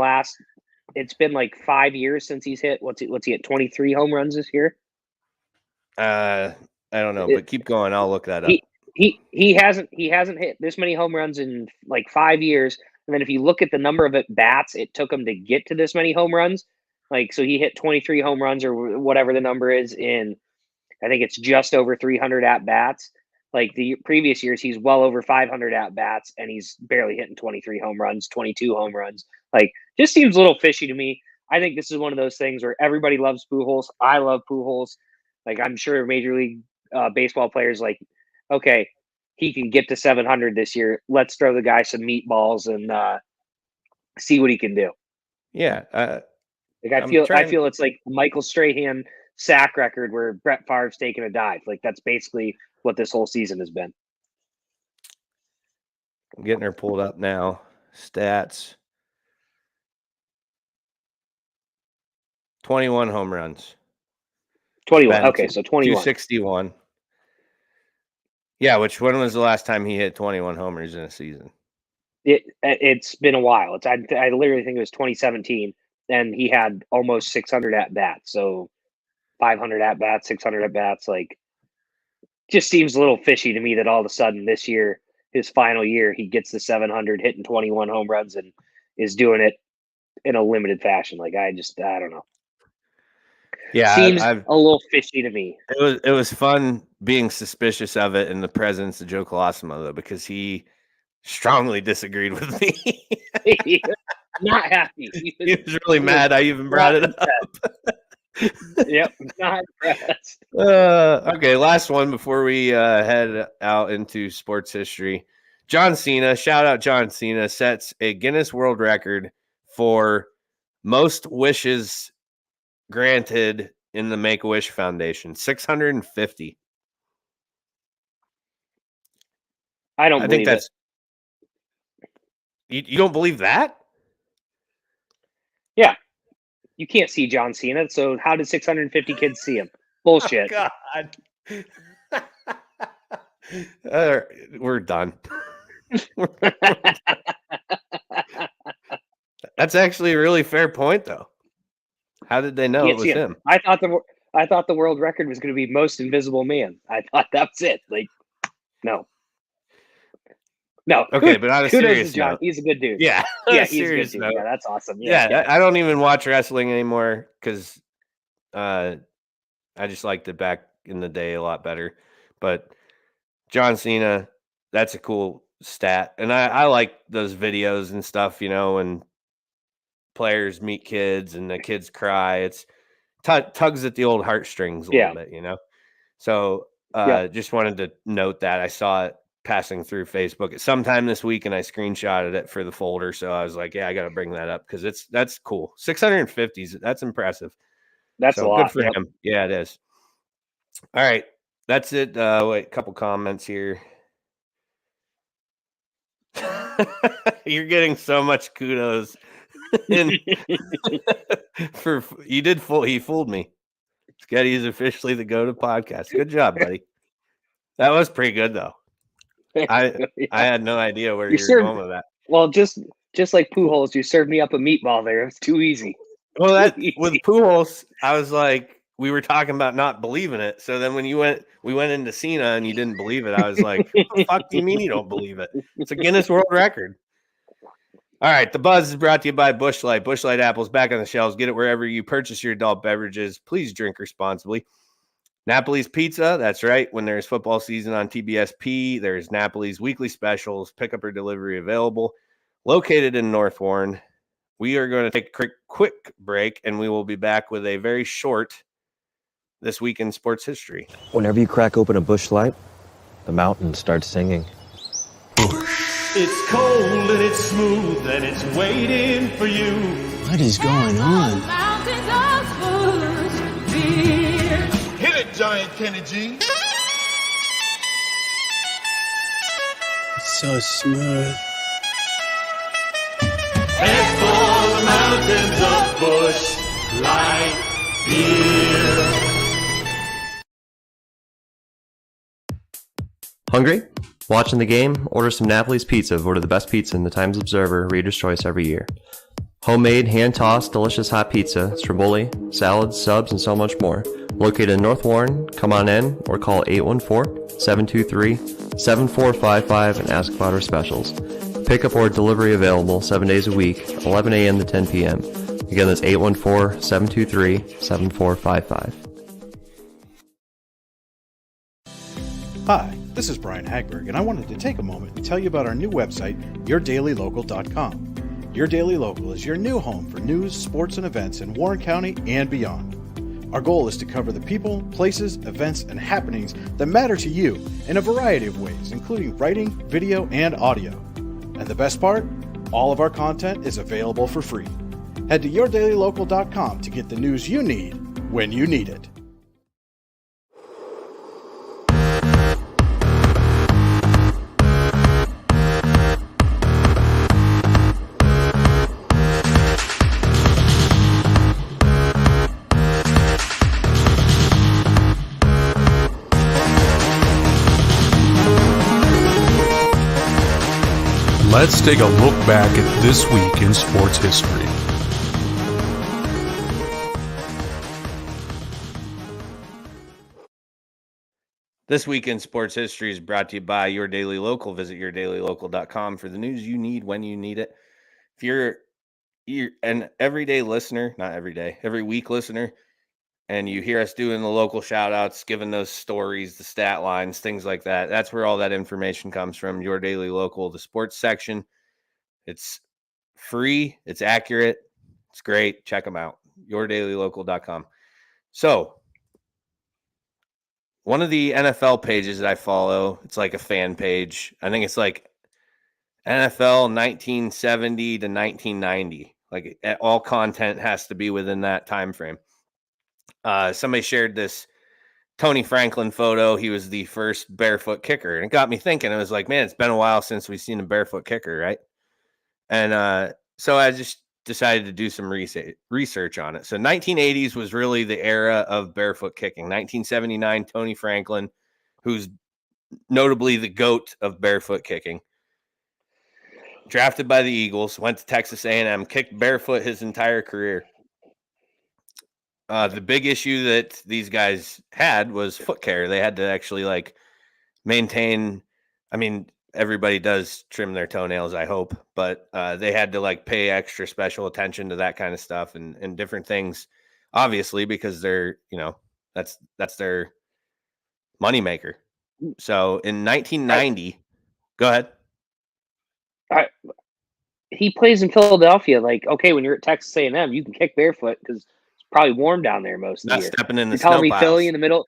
Speaker 2: it's been like 5 years since he's hit. What's he at? 23 home runs this year?
Speaker 1: I don't know, but keep going. I'll look that up.
Speaker 2: He hasn't hit this many home runs in like 5 years. And then if you look at the number of at bats it took him to get to this many home runs, so he hit 23 home runs or whatever the number is in, I think it's just over 300 at bats. Like the previous years, he's well over 500 at bats, and he's barely hitting 23 home runs, 22 home runs. Just seems a little fishy to me. I think this is one of those things where everybody loves Pujols. I love Pujols. I'm sure Major League Baseball players okay, he can get to 700 this year. Let's throw the guy some meatballs and see what he can do.
Speaker 1: Yeah.
Speaker 2: I feel it's like Michael Strahan sack record where Brett Favre's taking a dive. That's basically what this whole season has been.
Speaker 1: I'm getting her pulled up now. Stats. 21 home runs.
Speaker 2: 21. Okay, so 21.
Speaker 1: 261. Yeah, when was the last time he hit 21 homers in a season?
Speaker 2: It's been a while. I literally think it was 2017, and he had almost 600 at bats. So 500 at bats, 600 at bats. Like, just seems a little fishy to me that all of a sudden this year, his final year, he gets the 700, hitting 21 home runs, and is doing it in a limited fashion. Like, I don't know.
Speaker 1: Yeah,
Speaker 2: seems a little fishy to me.
Speaker 1: It was fun being suspicious of it in the presence of Joe Colosimo, though, because he strongly disagreed with me.
Speaker 2: Not happy.
Speaker 1: He was really mad I even brought it up.
Speaker 2: Yep, not impressed.
Speaker 1: Okay, last one before we head out into sports history. John Cena, shout out John Cena, sets a Guinness World Record for most wishes granted in the Make-A-Wish Foundation. 650.
Speaker 2: I think
Speaker 1: that's you don't believe that?
Speaker 2: Yeah. You can't see John Cena, so how did 650 kids see him? Bullshit.
Speaker 1: Oh, God. We're done. That's actually a really fair point, though. How did they know it was him?
Speaker 2: I thought the world record was going to be most invisible man. I thought that was it. Like, no. Okay,
Speaker 1: but on a serious note,
Speaker 2: he's a good dude.
Speaker 1: Yeah,
Speaker 2: yeah, he's a good dude. Yeah, that's awesome.
Speaker 1: Yeah, I don't even watch wrestling anymore because I just liked it back in the day a lot better. But John Cena, that's a cool stat, and I like those videos and stuff. And players meet kids and the kids cry. It's tugs at the old heartstrings a little bit, So just wanted to note that I saw it passing through Facebook at sometime this week, and I screenshotted it for the folder. So I was like, I got to bring that up because that's cool. 650s, that's impressive.
Speaker 2: That's a lot.
Speaker 1: Good for him. Yeah, it is. All right, that's it. Wait, a couple comments here. You're getting so much kudos. He fooled me. Sketty is officially the go-to podcast. Good job, buddy. That was pretty good, though. I had no idea where you were going with that.
Speaker 2: Well, just like Pujols, you served me up a meatball there. It was too easy.
Speaker 1: Well, with Pujols, I was like, we were talking about not believing it. So then when we went into Cena and you didn't believe it, I was like, what the fuck do you mean you don't believe it? It's a Guinness World Record. All right, the buzz is brought to you by Busch Light. Busch Light apples back on the shelves. Get it wherever you purchase your adult beverages. Please drink responsibly. Napoli's Pizza, that's right. When there's football season on Tbsp, there's Napoli's weekly specials, pickup or delivery available. Located in North Warren. We are going to take a quick break, and we will be back with a very short This Week in Sports History.
Speaker 4: Whenever you crack open a Busch Light, the mountain starts singing.
Speaker 5: It's cold and it's smooth and it's waiting for you.
Speaker 6: What is going on?
Speaker 5: Hit it, Giant Kenny G.
Speaker 6: It's so smooth.
Speaker 5: Head for the mountains of Busch Light beer.
Speaker 7: Hungry? Watching the game? Order some Napoli's Pizza, voted the best pizza in the Times Observer Reader's Choice every year. Homemade, hand-tossed, delicious hot pizza, stromboli, salads, subs, and so much more. Located in North Warren, come on in or call 814-723-7455 and ask about our specials. Pickup or delivery available 7 days a week, 11 a.m. to 10 p.m. Again, that's 814-723-7455.
Speaker 8: Hi, this is Brian Hagberg, and I wanted to take a moment and tell you about our new website, yourdailylocal.com. Your Daily Local is your new home for news, sports, and events in Warren County and beyond. Our goal is to cover the people, places, events, and happenings that matter to you in a variety of ways, including writing, video, and audio. And the best part? All of our content is available for free. Head to yourdailylocal.com to get the news you need when you need it.
Speaker 3: Let's take a look back at this week in sports history.
Speaker 1: This week in sports history is brought to you by Your Daily Local. Visit yourdailylocal.com for the news you need when you need it. If you're an everyday listener, not every day, every week listener, and you hear us doing the local shout outs, giving those stories, the stat lines, things like that, that's where all that information comes from. Your Daily Local, the sports section. It's free, it's accurate, it's great. Check them out. yourdailylocal.com. So, one of the NFL pages that I follow, it's like a fan page. I think it's like NFL 1970 to 1990. Like all content has to be within that time frame. Somebody shared this Tony Franklin photo. He was the first barefoot kicker. And it got me thinking. It was like, man, it's been a while since we've seen a barefoot kicker, right? And so I just decided to do some research on it. So 1980s was really the era of barefoot kicking. 1979, Tony Franklin, who's notably the GOAT of barefoot kicking, drafted by the Eagles, went to Texas A&M, kicked barefoot his entire career. The big issue that these guys had was foot care. They had to actually maintain. I mean, everybody does trim their toenails, I hope, but they had to pay extra special attention to that kind of stuff and different things, obviously, because they're, that's their moneymaker. So in 1990, go ahead.
Speaker 2: He plays in Philadelphia. Okay, when you're at Texas A&M, you can kick barefoot because it's probably warm down there most of the year.
Speaker 1: Not stepping in the
Speaker 2: You're telling me
Speaker 1: snow
Speaker 2: Philly
Speaker 1: piles.
Speaker 2: in the middle.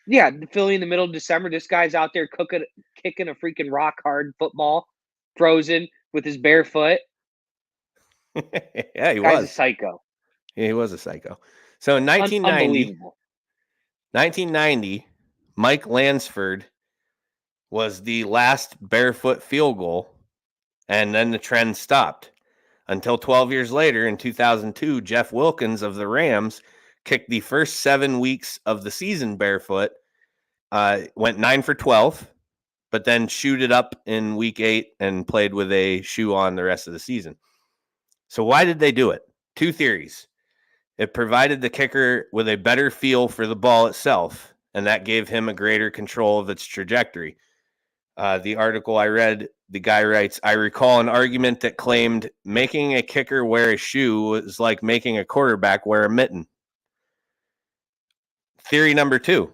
Speaker 2: Yeah, Philly in the middle of December. This guy's out there kicking a freaking rock hard football, frozen with his bare foot.
Speaker 1: Yeah, he
Speaker 2: Guy's
Speaker 1: was
Speaker 2: a psycho.
Speaker 1: Yeah, he was a psycho. So in 1990, Mike Lansford was the last barefoot field goal, and then the trend stopped until 12 years later in 2002. Jeff Wilkins of the Rams kicked the first 7 weeks of the season barefoot, went 9 for 12, but then shooted up in week 8 and played with a shoe on the rest of the season. So why did they do it? 2 theories. It provided the kicker with a better feel for the ball itself, and that gave him a greater control of its trajectory. The article I read, the guy writes, I recall an argument that claimed making a kicker wear a shoe was like making a quarterback wear a mitten. Theory number 2,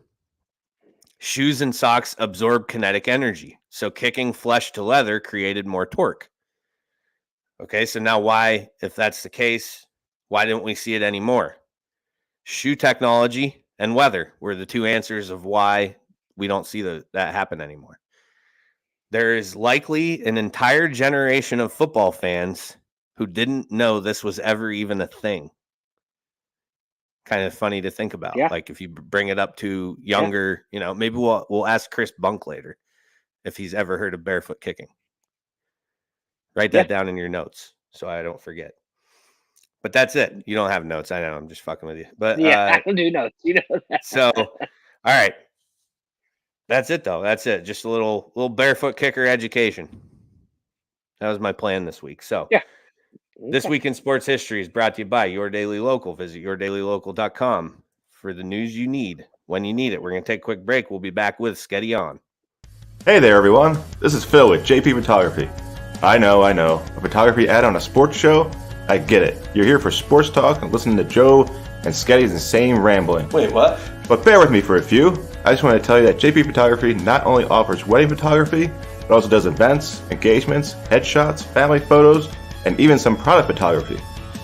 Speaker 1: shoes and socks absorb kinetic energy, so kicking flesh to leather created more torque. Okay, so now why, if that's the case, why didn't we see it anymore? Shoe technology and weather were the 2 answers of why we don't see that happen anymore. There is likely an entire generation of football fans who didn't know this was ever even a thing. Kind of funny to think about.
Speaker 2: Yeah.
Speaker 1: If you bring it up to younger, maybe we'll ask Chris Bunk later if he's ever heard of barefoot kicking. Write that down in your notes so I don't forget. But that's it. You don't have notes. I know. I'm just fucking with you. But
Speaker 2: I don't do notes. You know that.
Speaker 1: So, all right. That's it, though. That's it. Just a little barefoot kicker education. That was my plan this week. So, This week in sports history is brought to you by Your Daily Local. Visit yourdailylocal.com for the news you need when you need it. We're going to take a quick break. We'll be back with Sketty On.
Speaker 9: Hey there, everyone. This is Phil with JP Photography. I know. A photography ad on a sports show? I get it. You're here for sports talk and listening to Joe and Sketty's insane rambling.
Speaker 1: Wait, what?
Speaker 9: But bear with me for a few. I just want to tell you that JP Photography not only offers wedding photography, but also does events, engagements, headshots, family photos, and even some product photography.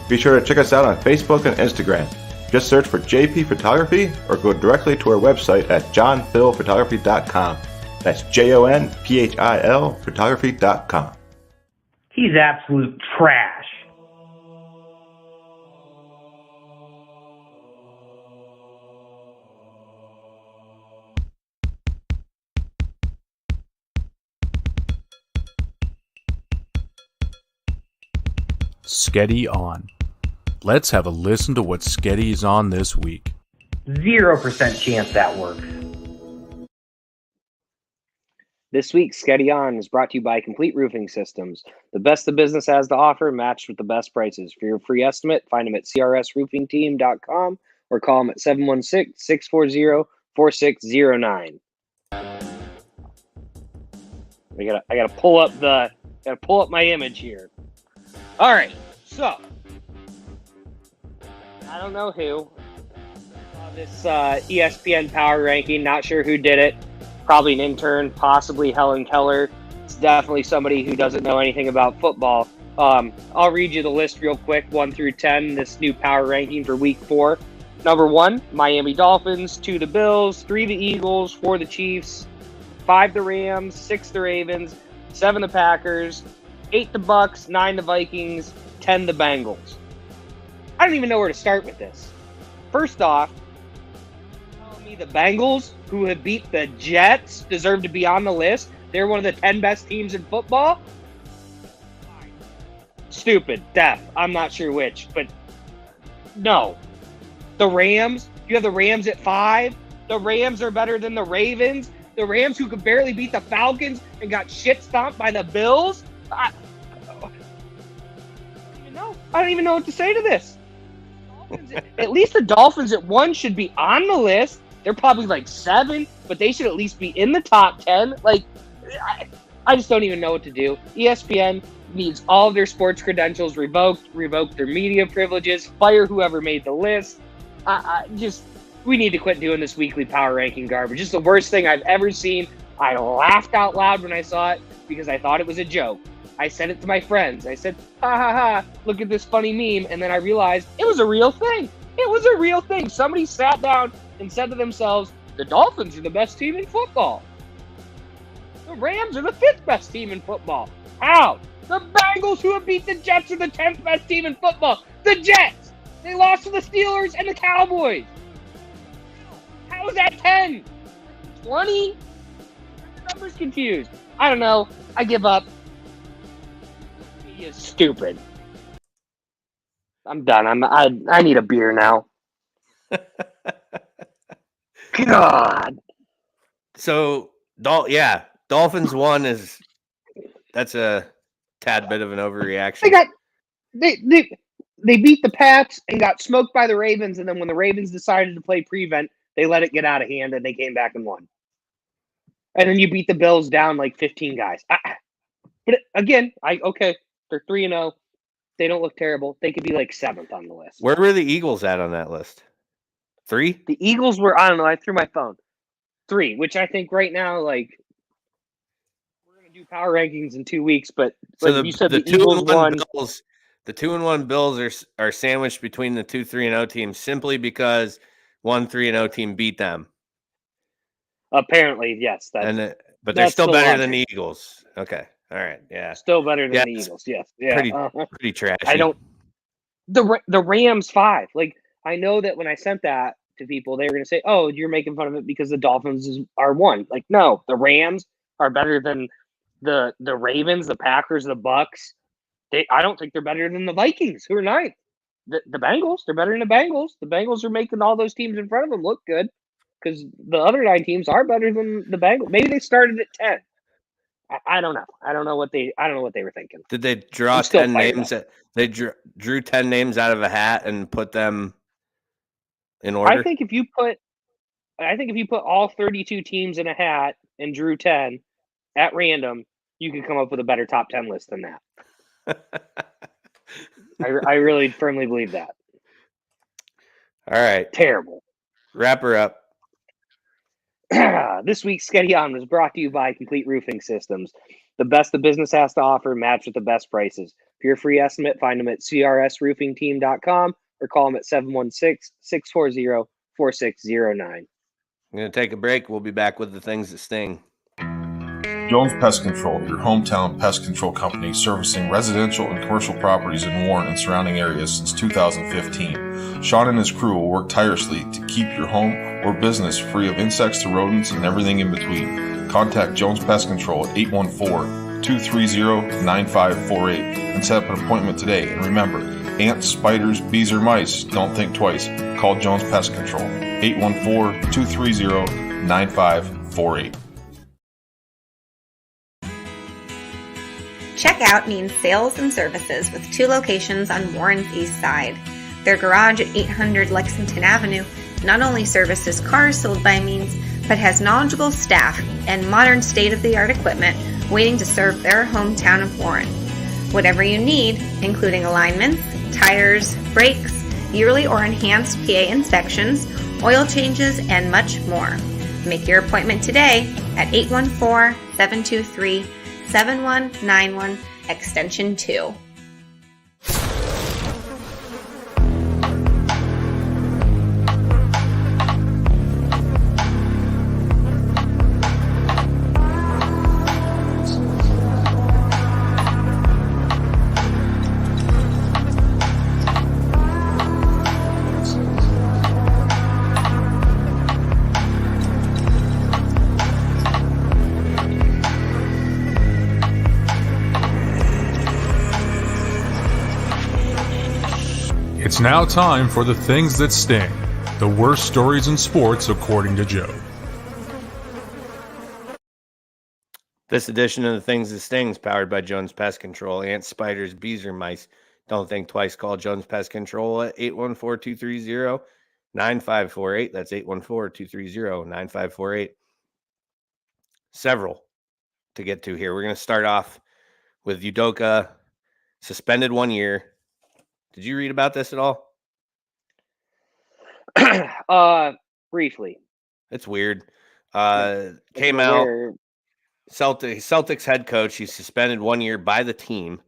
Speaker 9: Be sure to check us out on Facebook and Instagram. Just search for JP Photography or go directly to our website at johnphilphotography.com. That's JONPHIL photography.com.
Speaker 10: He's absolute trash.
Speaker 3: Sketty On. Let's have a listen to what Sketty is on this week.
Speaker 10: 0% chance that works.
Speaker 2: This week's Steady On is brought to you by Complete Roofing Systems. The best the business has to offer, matched with the best prices. For your free estimate, find them at crsroofingteam.com or call them at 716-640-4609. I gotta pull up my image here. All right, so I don't know who this ESPN power ranking. Not sure who did it. Probably an intern, possibly Helen Keller. It's definitely somebody who doesn't know anything about football. I'll read you the list real quick, 1 through 10. This new power ranking for Week 4. Number 1, Miami Dolphins. 2, the Bills. 3, the Eagles. 4, the Chiefs. 5, the Rams. 6, the Ravens. 7, the Packers. 8, the Bucks. 9, the Vikings. 10, the Bengals. I don't even know where to start with this. First off, telling me the Bengals, who have beat the Jets, deserve to be on the list. They're one of the 10 best teams in football. Stupid, deaf. I'm not sure which, but no. The Rams, you have the Rams at 5. The Rams are better than the Ravens. The Rams, who could barely beat the Falcons and got shit stomped by the Bills. I don't even know what to say to this. At least the Dolphins at 1 should be on the list. They're probably like 7, but they should at least be in the top 10. Like, I just don't even know what to do. ESPN needs all of their sports credentials revoked, revoke their media privileges, fire whoever made the list. We need to quit doing this weekly power ranking garbage. It's the worst thing I've ever seen. I laughed out loud when I saw it because I thought it was a joke. I said it to my friends. I said, ha ha ha, look at this funny meme. And then I realized it was a real thing. It was a real thing. Somebody sat down and said to themselves, the Dolphins are the best team in football. The Rams are the 5th best team in football. How? The Bengals, who have beat the Jets, are the 10th best team in football. The Jets! They lost to the Steelers and the Cowboys. How is that 10? 20? The number's confused. I don't know. I give up. He is stupid. I'm done. I need a beer now. God.
Speaker 1: So, Dolphins 1 is that's a tad bit of an overreaction.
Speaker 2: They beat the Pats and got smoked by the Ravens, and then when the Ravens decided to play prevent, they let it get out of hand and they came back and won. And then you beat the Bills down like 15 guys. But again, they're 3-0. They don't look terrible. They could be like 7th on the list.
Speaker 1: Where were the Eagles at on that list? 3?
Speaker 2: The Eagles were, I don't know, I threw my phone. 3, which I think right now, like, we're going to do power rankings in 2 weeks, but
Speaker 1: so
Speaker 2: you said the
Speaker 1: 2
Speaker 2: Eagles
Speaker 1: and 1
Speaker 2: won.
Speaker 1: Bills, the 2 and 1 Bills are sandwiched between the 2 3-0 teams simply because one 3-0 team beat them.
Speaker 2: Apparently, yes.
Speaker 1: But they're still better than the Eagles. Okay. All right. Yeah.
Speaker 2: Still better than the Eagles. Yes. Yeah.
Speaker 1: Pretty trashy.
Speaker 2: The Rams 5. Like, I know that when I sent that to people, they were going to say, "Oh, you're making fun of it because the Dolphins are 1." Like, no, the Rams are better than the Ravens, the Packers, the Bucks. I don't think they're better than the Vikings, who are 9th. The Bengals, they're better than the Bengals. The Bengals are making all those teams in front of them look good because the other 9 teams are better than the Bengals. Maybe they started at 10. I don't know. I don't know what they were thinking.
Speaker 1: Did they draw 10 names? They drew 10 names out of a hat and put them in order.
Speaker 2: I think if you put all 32 teams in a hat and drew 10 at random, you could come up with a better top 10 list than that. I really firmly believe that.
Speaker 1: All right.
Speaker 2: Terrible.
Speaker 1: Wrap her up.
Speaker 2: This week's Steady On was brought to you by Complete Roofing Systems. The best the business has to offer, matched with the best prices. For your free estimate, find them at crsroofingteam.com or call them at 716-640-4609.
Speaker 1: I'm going to take a break. We'll be back with the things that sting.
Speaker 11: Jones Pest Control, your hometown pest control company servicing residential and commercial properties in Warren and surrounding areas since 2015. Sean and his crew will work tirelessly to keep your home or business free of insects to rodents and everything in between. Contact Jones Pest Control at 814-230-9548 and set up an appointment today. And remember, ants, spiders, bees, or mice, don't think twice. Call Jones Pest Control, 814-230-9548.
Speaker 12: Checkout means sales and services with 2 locations on Warren's east side. Their garage at 800 Lexington Avenue not only services cars sold by Means, but has knowledgeable staff and modern state-of-the-art equipment waiting to serve their hometown of Warren. Whatever you need, including alignments, tires, brakes, yearly or enhanced PA inspections, oil changes, and much more. Make your appointment today at 814-723-7191, extension 2.
Speaker 13: It's now time for the things that sting. The worst stories in sports, according to Joe.
Speaker 1: This edition of the Things That Sting is powered by Jones Pest Control. Ants, spiders, bees, or mice. Don't think twice. Call Jones Pest Control at 814-230-9548. That's 814-230-9548. Several to get to here. We're going to start off with Udoka, suspended 1 year. Did you read about this at all?
Speaker 2: Briefly.
Speaker 1: It's weird. Came out. Celtics head coach. He's suspended 1 year by the team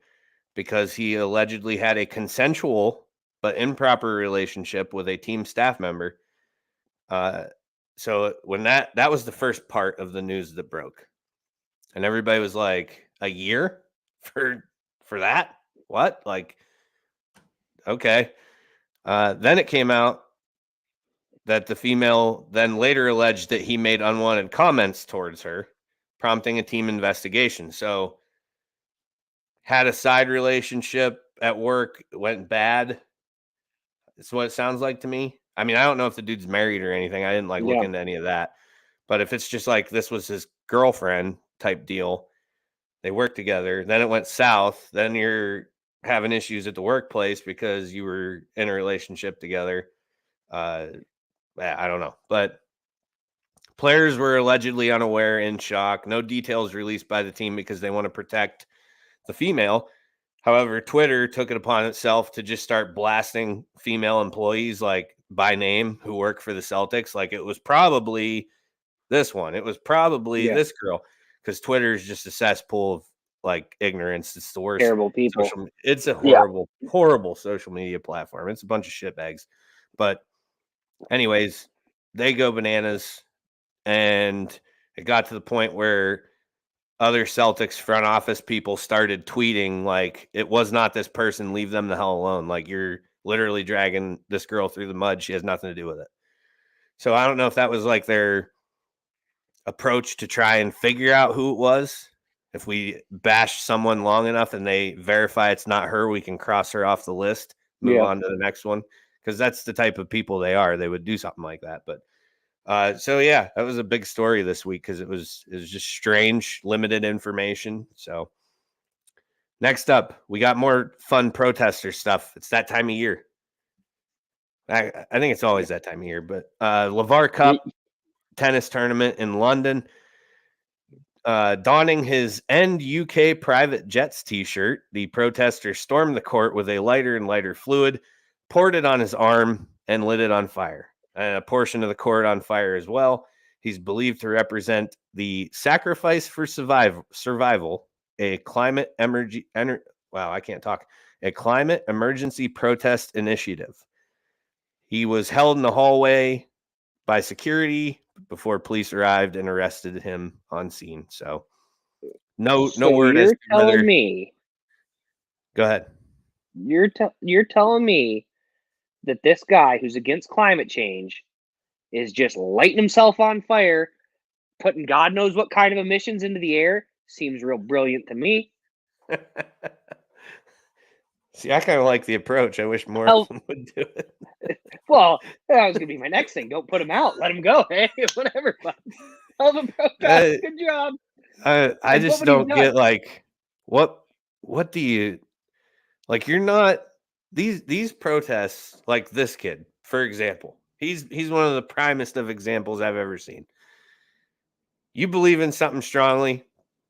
Speaker 1: because he allegedly had a consensual but improper relationship with a team staff member. So when that was the first part of the news that broke, and everybody was like, "A year for that? What?" Like, okay. Then it came out that the female then later alleged that he made unwanted comments towards her, prompting a team investigation. So had a side relationship at work, went bad. That's what it sounds like to me. I mean, I don't know if the dude's married or anything. I didn't look into any of that. But if it's just like this was his girlfriend type deal, they worked together, then it went south, then you're having issues at the workplace because you were in a relationship together. I don't know, but players were allegedly unaware, in shock. No details released by the team because they want to protect the female. However, Twitter took it upon itself to just start blasting female employees like by name who work for the Celtics. Like it was probably this one. It was probably this girl, because Twitter is just a cesspool of like ignorance. It's the worst.
Speaker 2: Terrible people.
Speaker 1: It's a horrible, horrible social media platform. It's a bunch of shitbags. But anyways, they go bananas, and it got to the point where other Celtics front office people started tweeting like, it was not this person, leave them the hell alone. Like, you're literally dragging this girl through the mud. She has nothing to do with it. So I don't know if that was like their approach to try and figure out who it was. If we bash someone long enough and they verify it's not her, we can cross her off the list, move on to the next one. Because that's the type of people they are. They would do something like that. But so yeah, that was a big story this week because it was just strange, limited information. So next up, we got more fun protester stuff. It's that time of year. I think it's always that time of year. But LeVar Cup tennis tournament in London. Donning his End UK Private Jets t-shirt, the protester stormed the court with a lighter and lighter fluid, poured it on his arm, and lit it on fire. And a portion of the court on fire as well. He's believed to represent the Sacrifice for Survival, a climate a climate emergency protest initiative. He was held in the hallway by security before police arrived and arrested him on scene. So no word.
Speaker 2: You're telling me.
Speaker 1: Go ahead.
Speaker 2: You're telling me that this guy who's against climate change is just lighting himself on fire, putting God knows what kind of emissions into the air. Seems real brilliant to me.
Speaker 1: See, I kind of like the approach. I wish more of them would do it.
Speaker 2: Well, that was going to be my next thing. Don't put him out. Let him go. Hey, whatever. Hell of a protest. Good job.
Speaker 1: I just don't get like what what do you like? You're not these protests, like this kid, for example. He's one of the primest of examples I've ever seen. You believe in something strongly,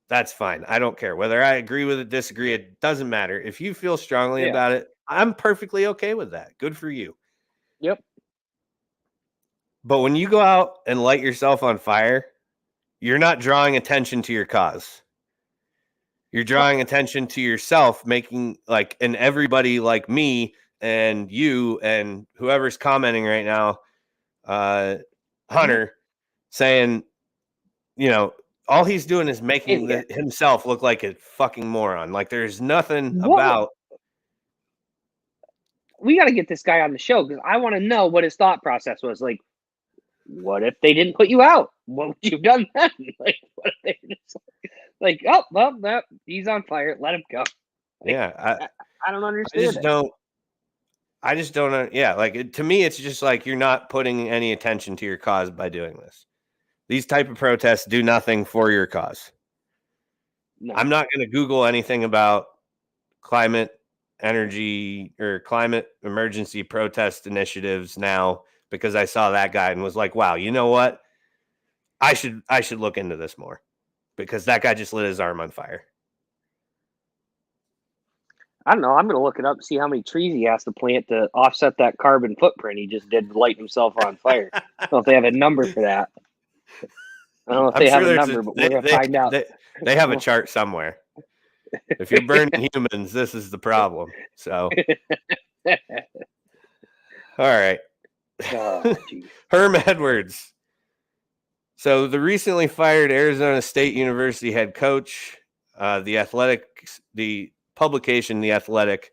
Speaker 1: that's fine. I don't care whether I agree with it, disagree. It doesn't matter. If you feel strongly about it, I'm perfectly okay with that. Good for you.
Speaker 2: Yep.
Speaker 1: But when you go out and light yourself on fire, you're not drawing attention to your cause. You're drawing attention to yourself, making and everybody like me and you and whoever's commenting right now, Hunter, saying, all he's doing is making himself look like a fucking moron. Like there's nothing about.
Speaker 2: We got to get this guy on the show because I want to know what his thought process was. Like, what if they didn't put you out? What would you have done then? Like, what if they just oh, well, he's on fire. Let him go.
Speaker 1: Yeah,
Speaker 2: I don't understand.
Speaker 1: I just don't. Yeah, to me, it's just like you're not putting any attention to your cause by doing this. These type of protests do nothing for your cause. No. I'm not going to Google anything about climate energy or climate emergency protest initiatives now because I saw that guy and was like, wow, you know what? I should look into this more because that guy just lit his arm on fire.
Speaker 2: I don't know. I'm going to look it up, see how many trees he has to plant to offset that carbon footprint he just did to light himself on fire. I don't know if they have a number for that. I don't know if they have a number, but we're going to find out.
Speaker 1: They have a chart somewhere. If you're burning humans, this is the problem. So, all right. Herm Edwards. So the recently fired Arizona State University head coach, the publication The Athletic,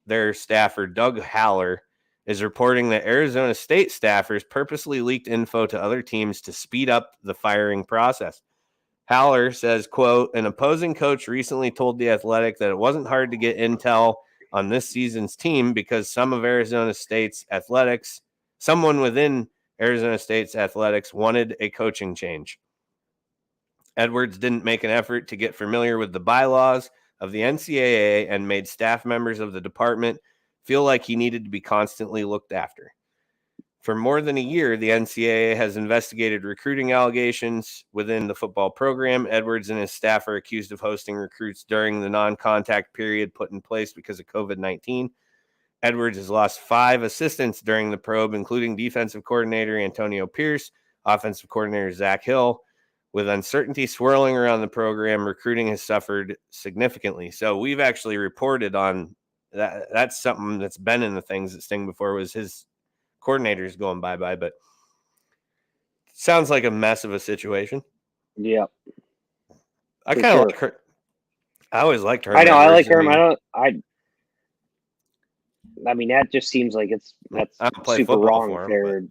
Speaker 1: their staffer Doug Haller is reporting that Arizona State staffers purposely leaked info to other teams to speed up the firing process. Haller says, quote, an opposing coach recently told The Athletic that it wasn't hard to get intel on this season's team because someone within Arizona State's athletics wanted a coaching change. Edwards didn't make an effort to get familiar with the bylaws of the NCAA and made staff members of the department feel like he needed to be constantly looked after. For more than a year, the NCAA has investigated recruiting allegations within the football program. Edwards and his staff are accused of hosting recruits during the non-contact period put in place because of COVID-19. Edwards has lost 5 assistants during the probe, including defensive coordinator Antonio Pierce, offensive coordinator Zach Hill. With uncertainty swirling around the program, recruiting has suffered significantly. So we've actually reported on that. That's something that's been in the things that sting before was his coordinators going bye-bye, but sounds like a mess of a situation.
Speaker 2: Yeah.
Speaker 1: I kind of like her. I always liked her.
Speaker 2: I know. I like her. I mean, that just seems like that's super wrong there.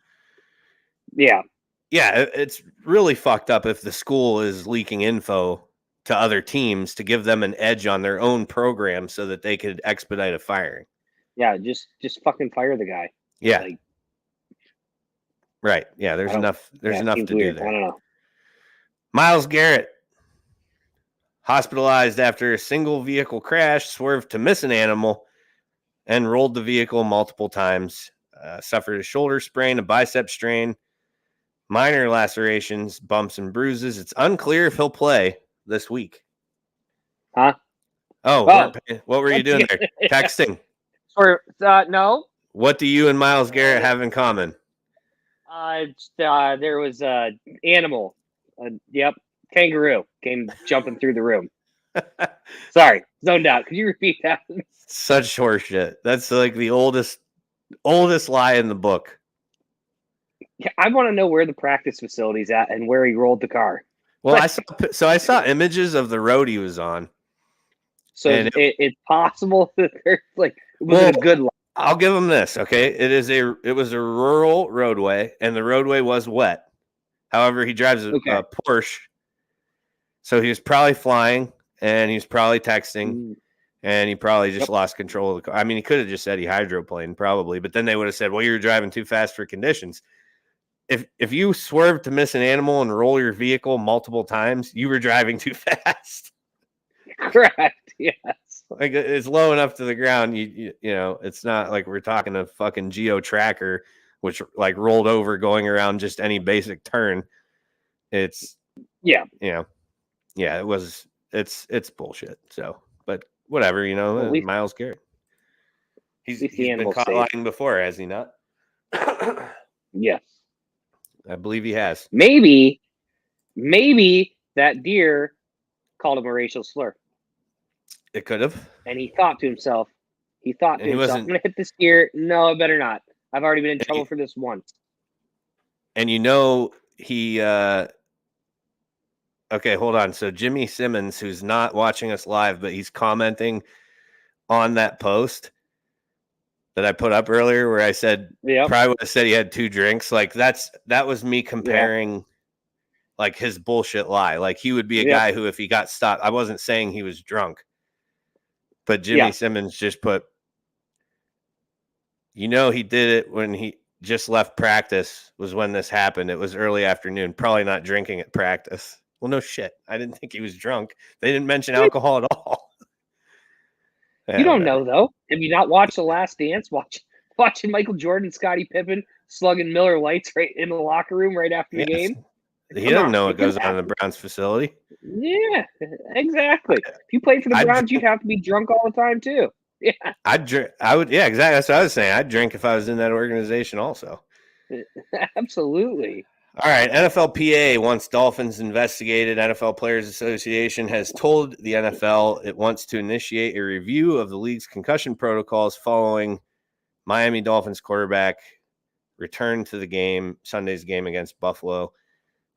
Speaker 2: Yeah.
Speaker 1: Yeah, it's really fucked up if the school is leaking info to other teams to give them an edge on their own program so that they could expedite a firing.
Speaker 2: Yeah, just fucking fire the guy.
Speaker 1: Yeah. Right. Yeah, there's enough to do there.
Speaker 2: I don't know.
Speaker 1: Myles Garrett, hospitalized after a single vehicle crash, swerved to miss an animal and rolled the vehicle multiple times. Suffered a shoulder sprain, a bicep strain, minor lacerations, bumps and bruises. It's unclear if he'll play this week.
Speaker 2: Huh?
Speaker 1: Oh, what were you doing there? Texting?
Speaker 2: No.
Speaker 1: What do you and Myles Garrett have in common?
Speaker 2: There was an animal. Yep, kangaroo came jumping through the room. Sorry, zoned out. Could you repeat that?
Speaker 1: Such horseshit. That's like the oldest lie in the book.
Speaker 2: Yeah, I want to know where the practice facility's at and where he rolled the car.
Speaker 1: Well, I saw images of the road he was on.
Speaker 2: So it's possible that there's a good line.
Speaker 1: I'll give him this, okay? It was a rural roadway, and the roadway was wet. However, he drives a Porsche, so he was probably flying, and he was probably texting, and he probably just lost control of the car. I mean, he could have just said he hydroplaned, probably, but then they would have said, well, you were driving too fast for conditions. If you swerve to miss an animal and roll your vehicle multiple times, you were driving too fast.
Speaker 2: Correct, yes.
Speaker 1: Like it's low enough to the ground. You know, it's not like we're talking a fucking Geo tracker, which like rolled over going around just any basic turn. It's
Speaker 2: yeah,
Speaker 1: it was. It's bullshit. So, but whatever, you know.
Speaker 2: Well, at least,
Speaker 1: Miles Garrett. He's
Speaker 2: the
Speaker 1: been caught lying before, has he not?
Speaker 2: Yes,
Speaker 1: I believe he has.
Speaker 2: Maybe that deer called him a racial slur.
Speaker 1: It could have.
Speaker 2: And he thought to himself, I'm going to hit this deer. No, I better not. I've already been in trouble for this once.
Speaker 1: And you know, he, okay, hold on. So Jimmy Simmons, who's not watching us live, but he's commenting on that post that I put up earlier where I said, probably would have said he had 2 drinks. Like that was me comparing like his bullshit lie. Like he would be a guy who, if he got stopped, I wasn't saying he was drunk. But Jimmy Simmons just put, you know, he did it when he just left practice was when this happened. It was early afternoon, probably not drinking at practice. Well, no shit. I didn't think he was drunk. They didn't mention alcohol at all.
Speaker 2: You don't know, though. Have you not watched The Last Dance? Watching Michael Jordan, Scottie Pippen slugging Miller Lights right in the locker room right after the game?
Speaker 1: He doesn't know what goes on in the Browns facility.
Speaker 2: Yeah, exactly. If you played for the Browns, you'd have to be drunk all the time too. Yeah,
Speaker 1: I'd drink. I would. Yeah, exactly. That's what I was saying. I'd drink if I was in that organization, also.
Speaker 2: Absolutely.
Speaker 1: All right. NFLPA wants Dolphins investigated. NFL Players Association has told the NFL it wants to initiate a review of the league's concussion protocols following Miami Dolphins quarterback return to the game, Sunday's game against Buffalo.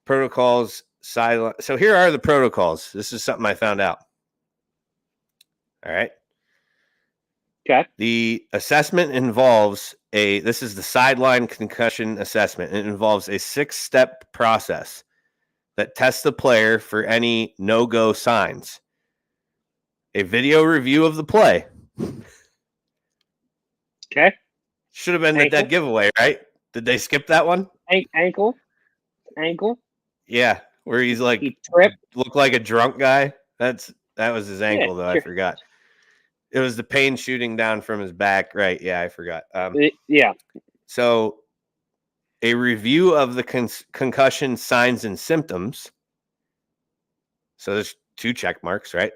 Speaker 1: Protocols sideline. So here are the protocols. This is something I found out. All right.
Speaker 2: Okay.
Speaker 1: The assessment involves this is the sideline concussion assessment. It involves a 6-step process that tests the player for any no-go signs. A video review of the play.
Speaker 2: Okay.
Speaker 1: Should have been the dead giveaway, right? Did they skip that one?
Speaker 2: Ankle.
Speaker 1: Yeah, where he's like
Speaker 2: he tripped.
Speaker 1: Looked like a drunk guy. That was his ankle, though. Sure. I forgot. It was the pain shooting down from his back, right? Yeah, I forgot.
Speaker 2: Yeah.
Speaker 1: So, a review of the concussion signs and symptoms. So there's 2 check marks, right?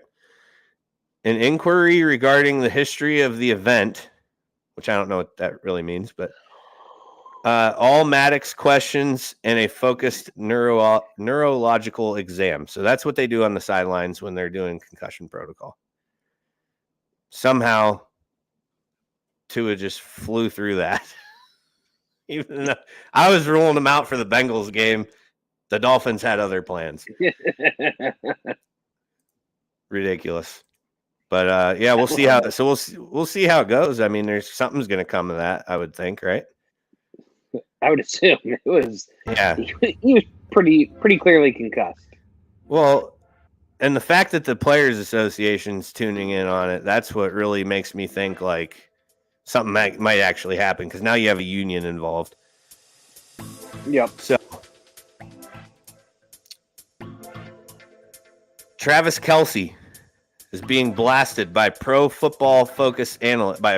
Speaker 1: An inquiry regarding the history of the event, which I don't know what that really means, but all Maddox questions and a focused neurological exam. So that's what they do on the sidelines when they're doing concussion protocol. Somehow, Tua just flew through that. Even though I was ruling them out for the Bengals game, the Dolphins had other plans. Ridiculous. But yeah, we'll see how. So we'll see how it goes. I mean, there's something's going to come of that, I would think, right?
Speaker 2: I would assume it was.
Speaker 1: Yeah,
Speaker 2: he was pretty clearly concussed.
Speaker 1: Well, and the fact that the Players Association's tuning in on it—that's what really makes me think like something might actually happen, because now you have a union involved.
Speaker 2: Yep.
Speaker 1: So Travis Kelce is being blasted by a Pro Football Focus analyst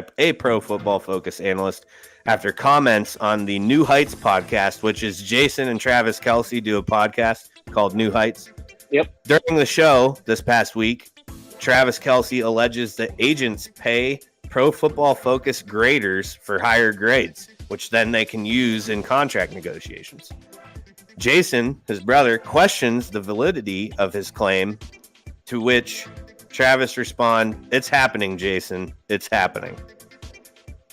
Speaker 1: after comments on the New Heights podcast, which is Jason and Travis Kelce do a podcast called New Heights.
Speaker 2: Yep.
Speaker 1: During the show this past week, Travis Kelce alleges that agents pay Pro Football Focus graders for higher grades, which then they can use in contract negotiations. Jason, his brother, questions the validity of his claim, to which Travis responds, "It's happening, Jason. It's happening."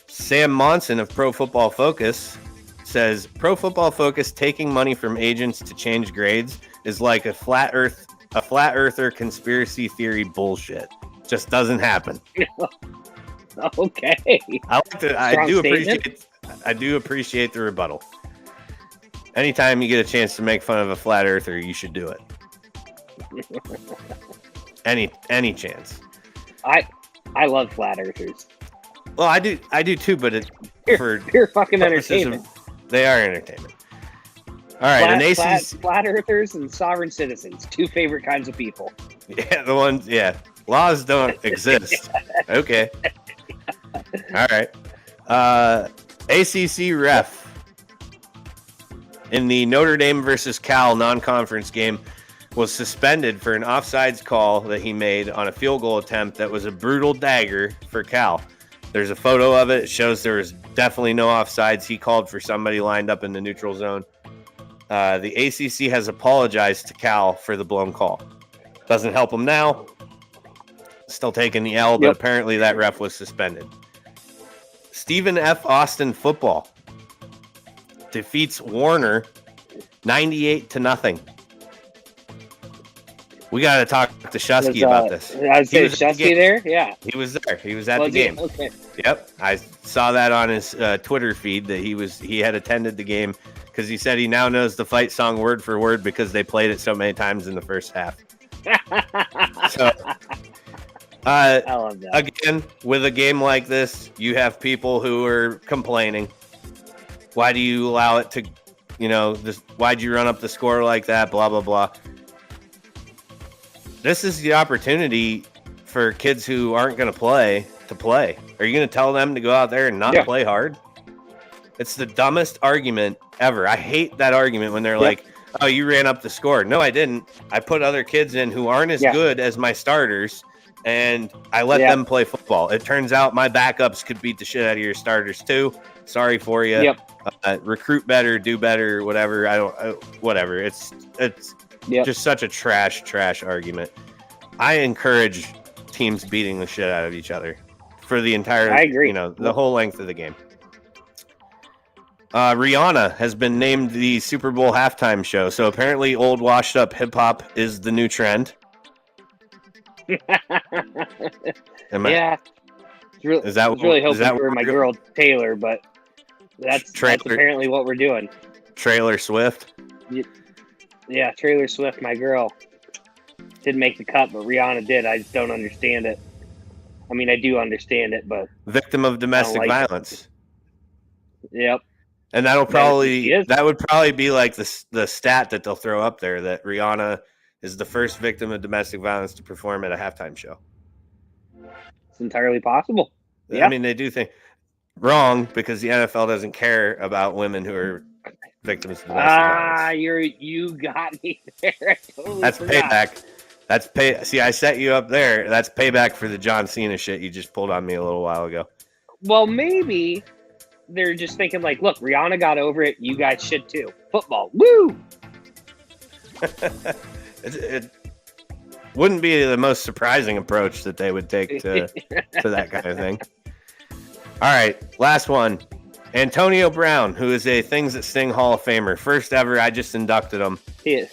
Speaker 1: Sam Monson of Pro Football Focus says, "Pro Football Focus taking money from agents to change grades is like a flat earther conspiracy theory bullshit. Just doesn't happen."
Speaker 2: Okay.
Speaker 1: I do appreciate the rebuttal. Anytime you get a chance to make fun of a flat earther, you should do it. Any chance.
Speaker 2: I love flat earthers.
Speaker 1: Well, I do too, but for
Speaker 2: pure fucking entertainment.
Speaker 1: They are entertainment. All right,
Speaker 2: flat earthers and sovereign citizens, 2 favorite kinds of people.
Speaker 1: Yeah, the ones. Yeah, Laws don't exist. Okay. All right. ACC ref in the Notre Dame versus Cal non-conference game was suspended for an offsides call that he made on a field goal attempt that was a brutal dagger for Cal. There's a photo of it. It shows there was definitely no offsides. He called for somebody lined up in the neutral zone. The ACC has apologized to Cal for the blown call. Doesn't help him now. Still taking the L, but apparently that ref was suspended. Stephen F. Austin football defeats Warner 98-0. We got to talk to Shusky about this.
Speaker 2: I was saying Shusky there? Yeah.
Speaker 1: He was there. He was at the game.
Speaker 2: Okay.
Speaker 1: Yep. I saw that on his Twitter feed that he had attended the game because he said he now knows the fight song word for word because they played it so many times in the first half. So,
Speaker 2: I love that.
Speaker 1: Again, with a game like this, you have people who are complaining. Why do you allow it to, why'd you run up the score like that? Blah, blah, blah. This is the opportunity for kids who aren't going to play. Are you going to tell them to go out there and not play hard? It's the dumbest argument ever. I hate that argument when they're like, oh, you ran up the score. No, I didn't. I put other kids in who aren't as good as my starters, and I let them play football. It turns out my backups could beat the shit out of your starters too. Sorry for you. Recruit better, do better, whatever. Whatever. It's just such a trash argument. I encourage teams beating the shit out of each other for the entire,
Speaker 2: I agree.
Speaker 1: The whole length of the game. Rihanna has been named the Super Bowl halftime show. So apparently old washed up hip hop is the new trend.
Speaker 2: Is really hoping for my girl Taylor, but that's apparently what we're doing.
Speaker 1: Taylor Swift.
Speaker 2: Yeah, Taylor Swift, my girl. Didn't make the cut, but Rihanna did. I just don't understand it. I mean, I do understand it, but
Speaker 1: victim of domestic violence.
Speaker 2: Yep.
Speaker 1: And that would probably be like the stat that they'll throw up there that Rihanna is the first victim of domestic violence to perform at a halftime show.
Speaker 2: It's entirely possible.
Speaker 1: I mean, they do think wrong because the NFL doesn't care about women who are victims of domestic violence.
Speaker 2: You got me there.
Speaker 1: That's payback. See, I set you up there. That's payback for the John Cena shit you just pulled on me a little while ago.
Speaker 2: Well, maybe they're just thinking like, look, Rihanna got over it. You guys should too. Football. Woo!
Speaker 1: It wouldn't be the most surprising approach that they would take to that kind of thing. All right, last one. Antonio Brown, who is a Things That Sting Hall of Famer. First ever, I just inducted him.
Speaker 2: He is.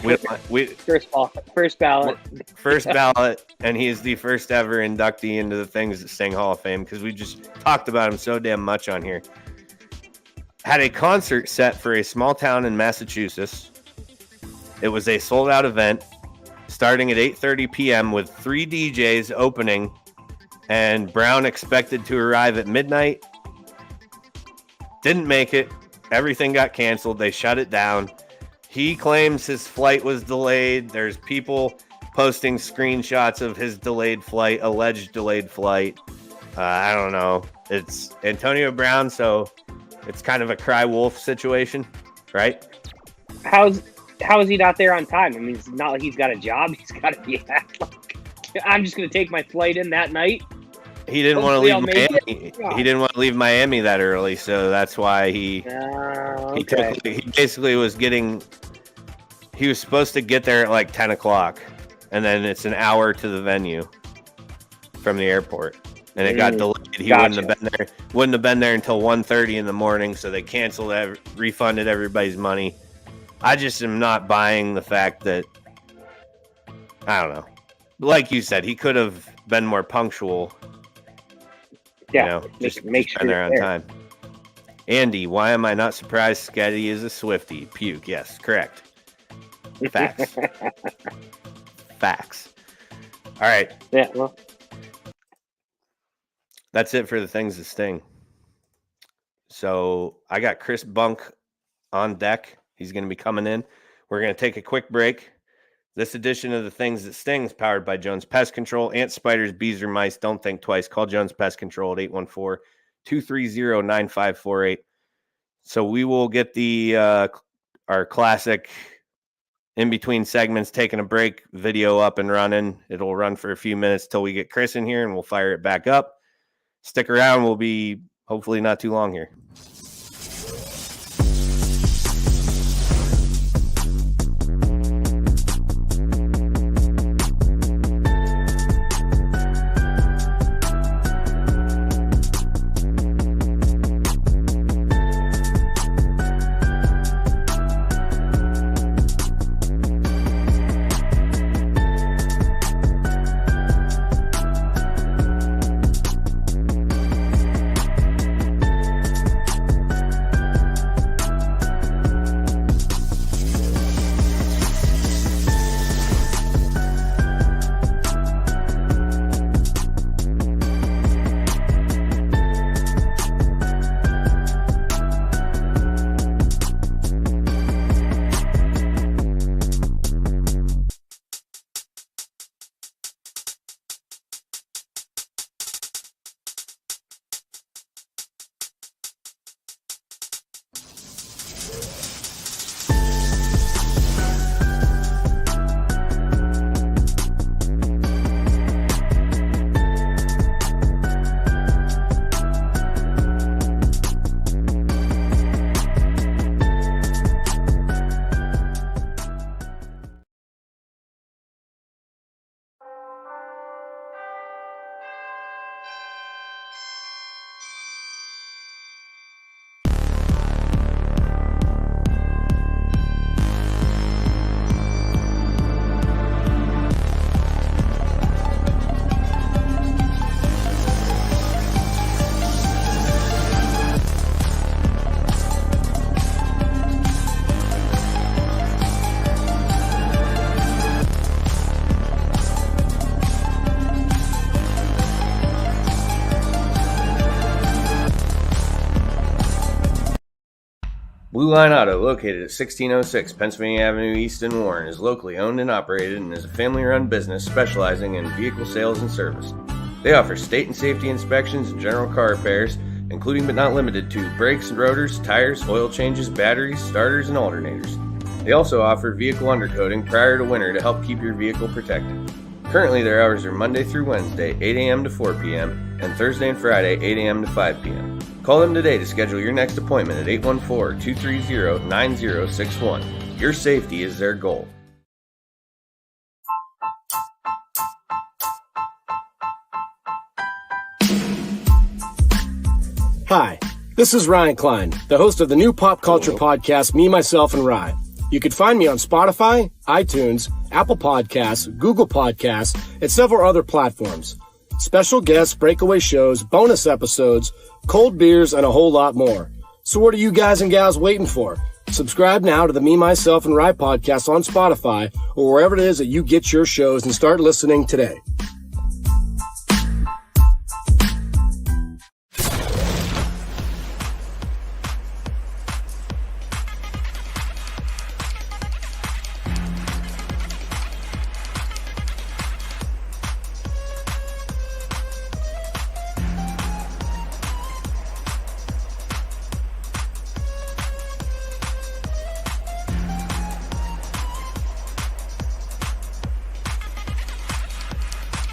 Speaker 2: First ballot.
Speaker 1: First ballot, and he is the first ever inductee into the Things That Sting Hall of Fame because we just talked about him so damn much on here. Had a concert set for a small town in Massachusetts. It was a sold-out event starting at 8:30 p.m. with 3 DJs opening, and Brown expected to arrive at midnight. Didn't make it. Everything got canceled. They shut it down. He claims his flight was delayed. There's people posting screenshots of his delayed flight, alleged delayed flight. I don't know. It's Antonio Brown, so it's kind of a cry wolf situation, right?
Speaker 2: How is he not there on time? I mean, it's not like he's got a job. He's got to be I'm just going to take my flight in that night.
Speaker 1: He didn't want to leave Miami. He didn't want to leave Miami that early, so that's why he basically was getting. He was supposed to get there at like 10 o'clock, and then it's an hour to the venue from the airport, and it got delayed. He wouldn't have been there until 1:30 in the morning, so they canceled, refunded everybody's money. I just am not buying the fact that I don't know. Like you said, he could have been more punctual.
Speaker 2: Yeah,
Speaker 1: just
Speaker 2: make sure
Speaker 1: there on time. Andy, why am I not surprised Sketty is a Swiftie? Puke, yes, correct. Facts. Facts. All right.
Speaker 2: Yeah, well.
Speaker 1: That's it for the Things That Sting. So I got Chris Bunk on deck. He's going to be coming in. We're going to take a quick break. This edition of the Things That Sting is powered by Jones Pest Control. Ants, spiders, bees, or mice, don't think twice. Call Jones Pest Control at 814-230-9548. So we will get the our classic in-between segments, taking a break, video up and running. It'll run for a few minutes till we get Chris in here, and we'll fire it back up. Stick around. We'll be hopefully not too long here. Blue Line Auto, located at 1606 Pennsylvania Avenue East in Warren, is locally owned and operated and is a family-run business specializing in vehicle sales and service. They offer state and safety inspections and general car repairs, including but not limited to brakes and rotors, tires, oil changes, batteries, starters, and alternators. They also offer vehicle undercoating prior to winter to help keep your vehicle protected. Currently, their hours are Monday through Wednesday, 8 a.m. to 4 p.m., and Thursday and Friday, 8 a.m. to 5 p.m. Call them today to schedule your next appointment at 814-230-9061. Your safety is their goal.
Speaker 14: Hi, this is Ryan Klein, the host of the new pop culture podcast, Me, Myself, and Rye. You can find me on Spotify, iTunes, Apple Podcasts, Google Podcasts, and several other platforms. Special guests, breakaway shows, bonus episodes, cold beers, and a whole lot more. So what are you guys and gals waiting for? Subscribe now to the Me, Myself, and Rye podcast on Spotify or wherever it is that you get your shows and start listening today.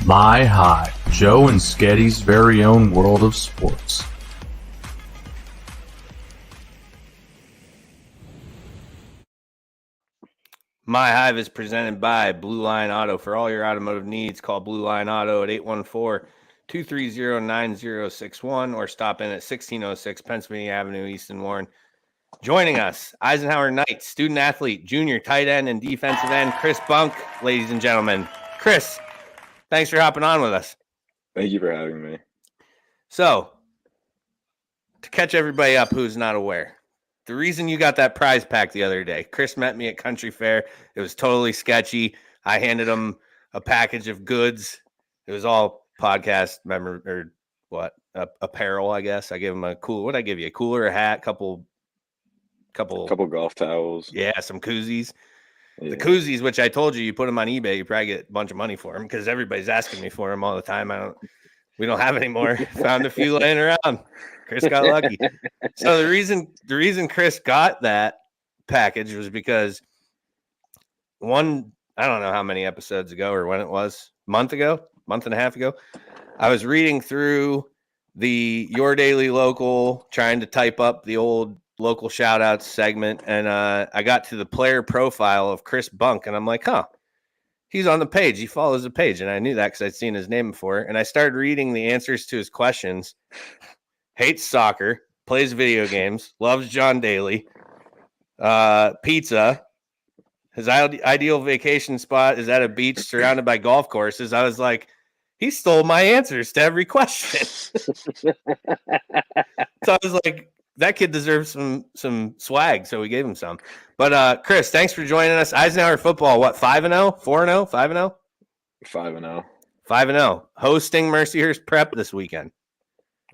Speaker 3: My High, Joe and Sketty's very own world of sports.
Speaker 1: My Hive is presented by Blue Line Auto. For all your automotive needs, call Blue Line Auto at 814-230-9061 or stop in at 1606 Pennsylvania Avenue East in Warren. Joining us, Eisenhower Knights, student athlete, junior tight end, and defensive end, Chris Bunk, ladies and gentlemen. Chris, thanks for hopping on with us.
Speaker 15: Thank you for having me.
Speaker 1: So, to catch everybody up who's not aware, the reason you got that prize pack the other day, Chris met me at Country Fair. It was totally sketchy. I handed him a package of goods. It was all podcast apparel, I guess. I gave him a cool, what'd I give you? A cooler, a hat, couple
Speaker 15: golf towels.
Speaker 1: Yeah, some koozies. The koozies, which I told you put them on eBay, you probably get a bunch of money for them because everybody's asking me for them all the time. We don't have any more. Found a few laying around. Chris got lucky. So the reason Chris got that package was because I don't know how many episodes ago or when it was, month and a half ago, I was reading through the Your Daily Local, trying to type up the old local shout outs segment. And I got to the player profile of Chris Bunk and I'm like, he's on the page. He follows the page. And I knew that because I'd seen his name before. And I started reading the answers to his questions. Hates soccer, plays video games, loves John Daly, pizza. His ideal vacation spot is at a beach surrounded by golf courses. I was like, he stole my answers to every question. So I was like, that kid deserves some swag. So we gave him some. But Chris, thanks for joining us. Eisenhower football, what, 5-0, 4-0, 5-0?
Speaker 15: 5-0.
Speaker 1: 5-0. Hosting Mercyhurst Prep this weekend.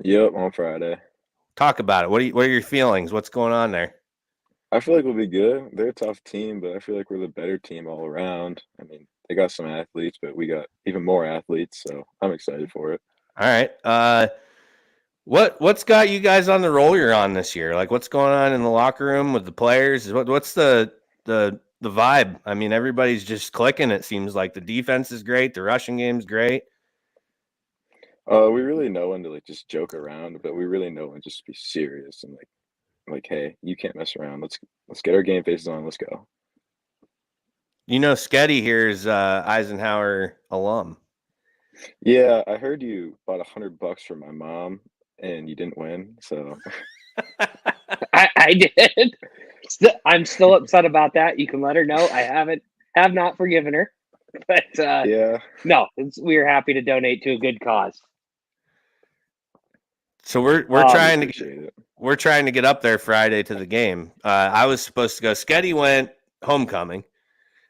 Speaker 15: Yep, on Friday.
Speaker 1: Talk about it. What are your feelings? What's going on there?
Speaker 15: I feel like we'll be good. They're a tough team, but I feel like we're the better team all around. I mean, they got some athletes, but we got even more athletes, so I'm excited for it.
Speaker 1: All right. What's got you guys on the roll you're on this year? Like, what's going on in the locker room with the players? What's the vibe? I mean, everybody's just clicking. It seems like the defense is great, the rushing game's great.
Speaker 15: We really know when to just joke around, but we really know when just be serious and like, hey, you can't mess around. Let's get our game faces on. Let's go.
Speaker 1: Sketty here is Eisenhower alum.
Speaker 15: Yeah, I heard you bought $100 for my mom and you didn't win. So
Speaker 2: I did. I'm still upset about that. You can let her know I have not forgiven her. But
Speaker 15: yeah,
Speaker 2: no, we are happy to donate to a good cause.
Speaker 1: So we're trying to get up there Friday to the game. I was supposed to go. Sketty went homecoming,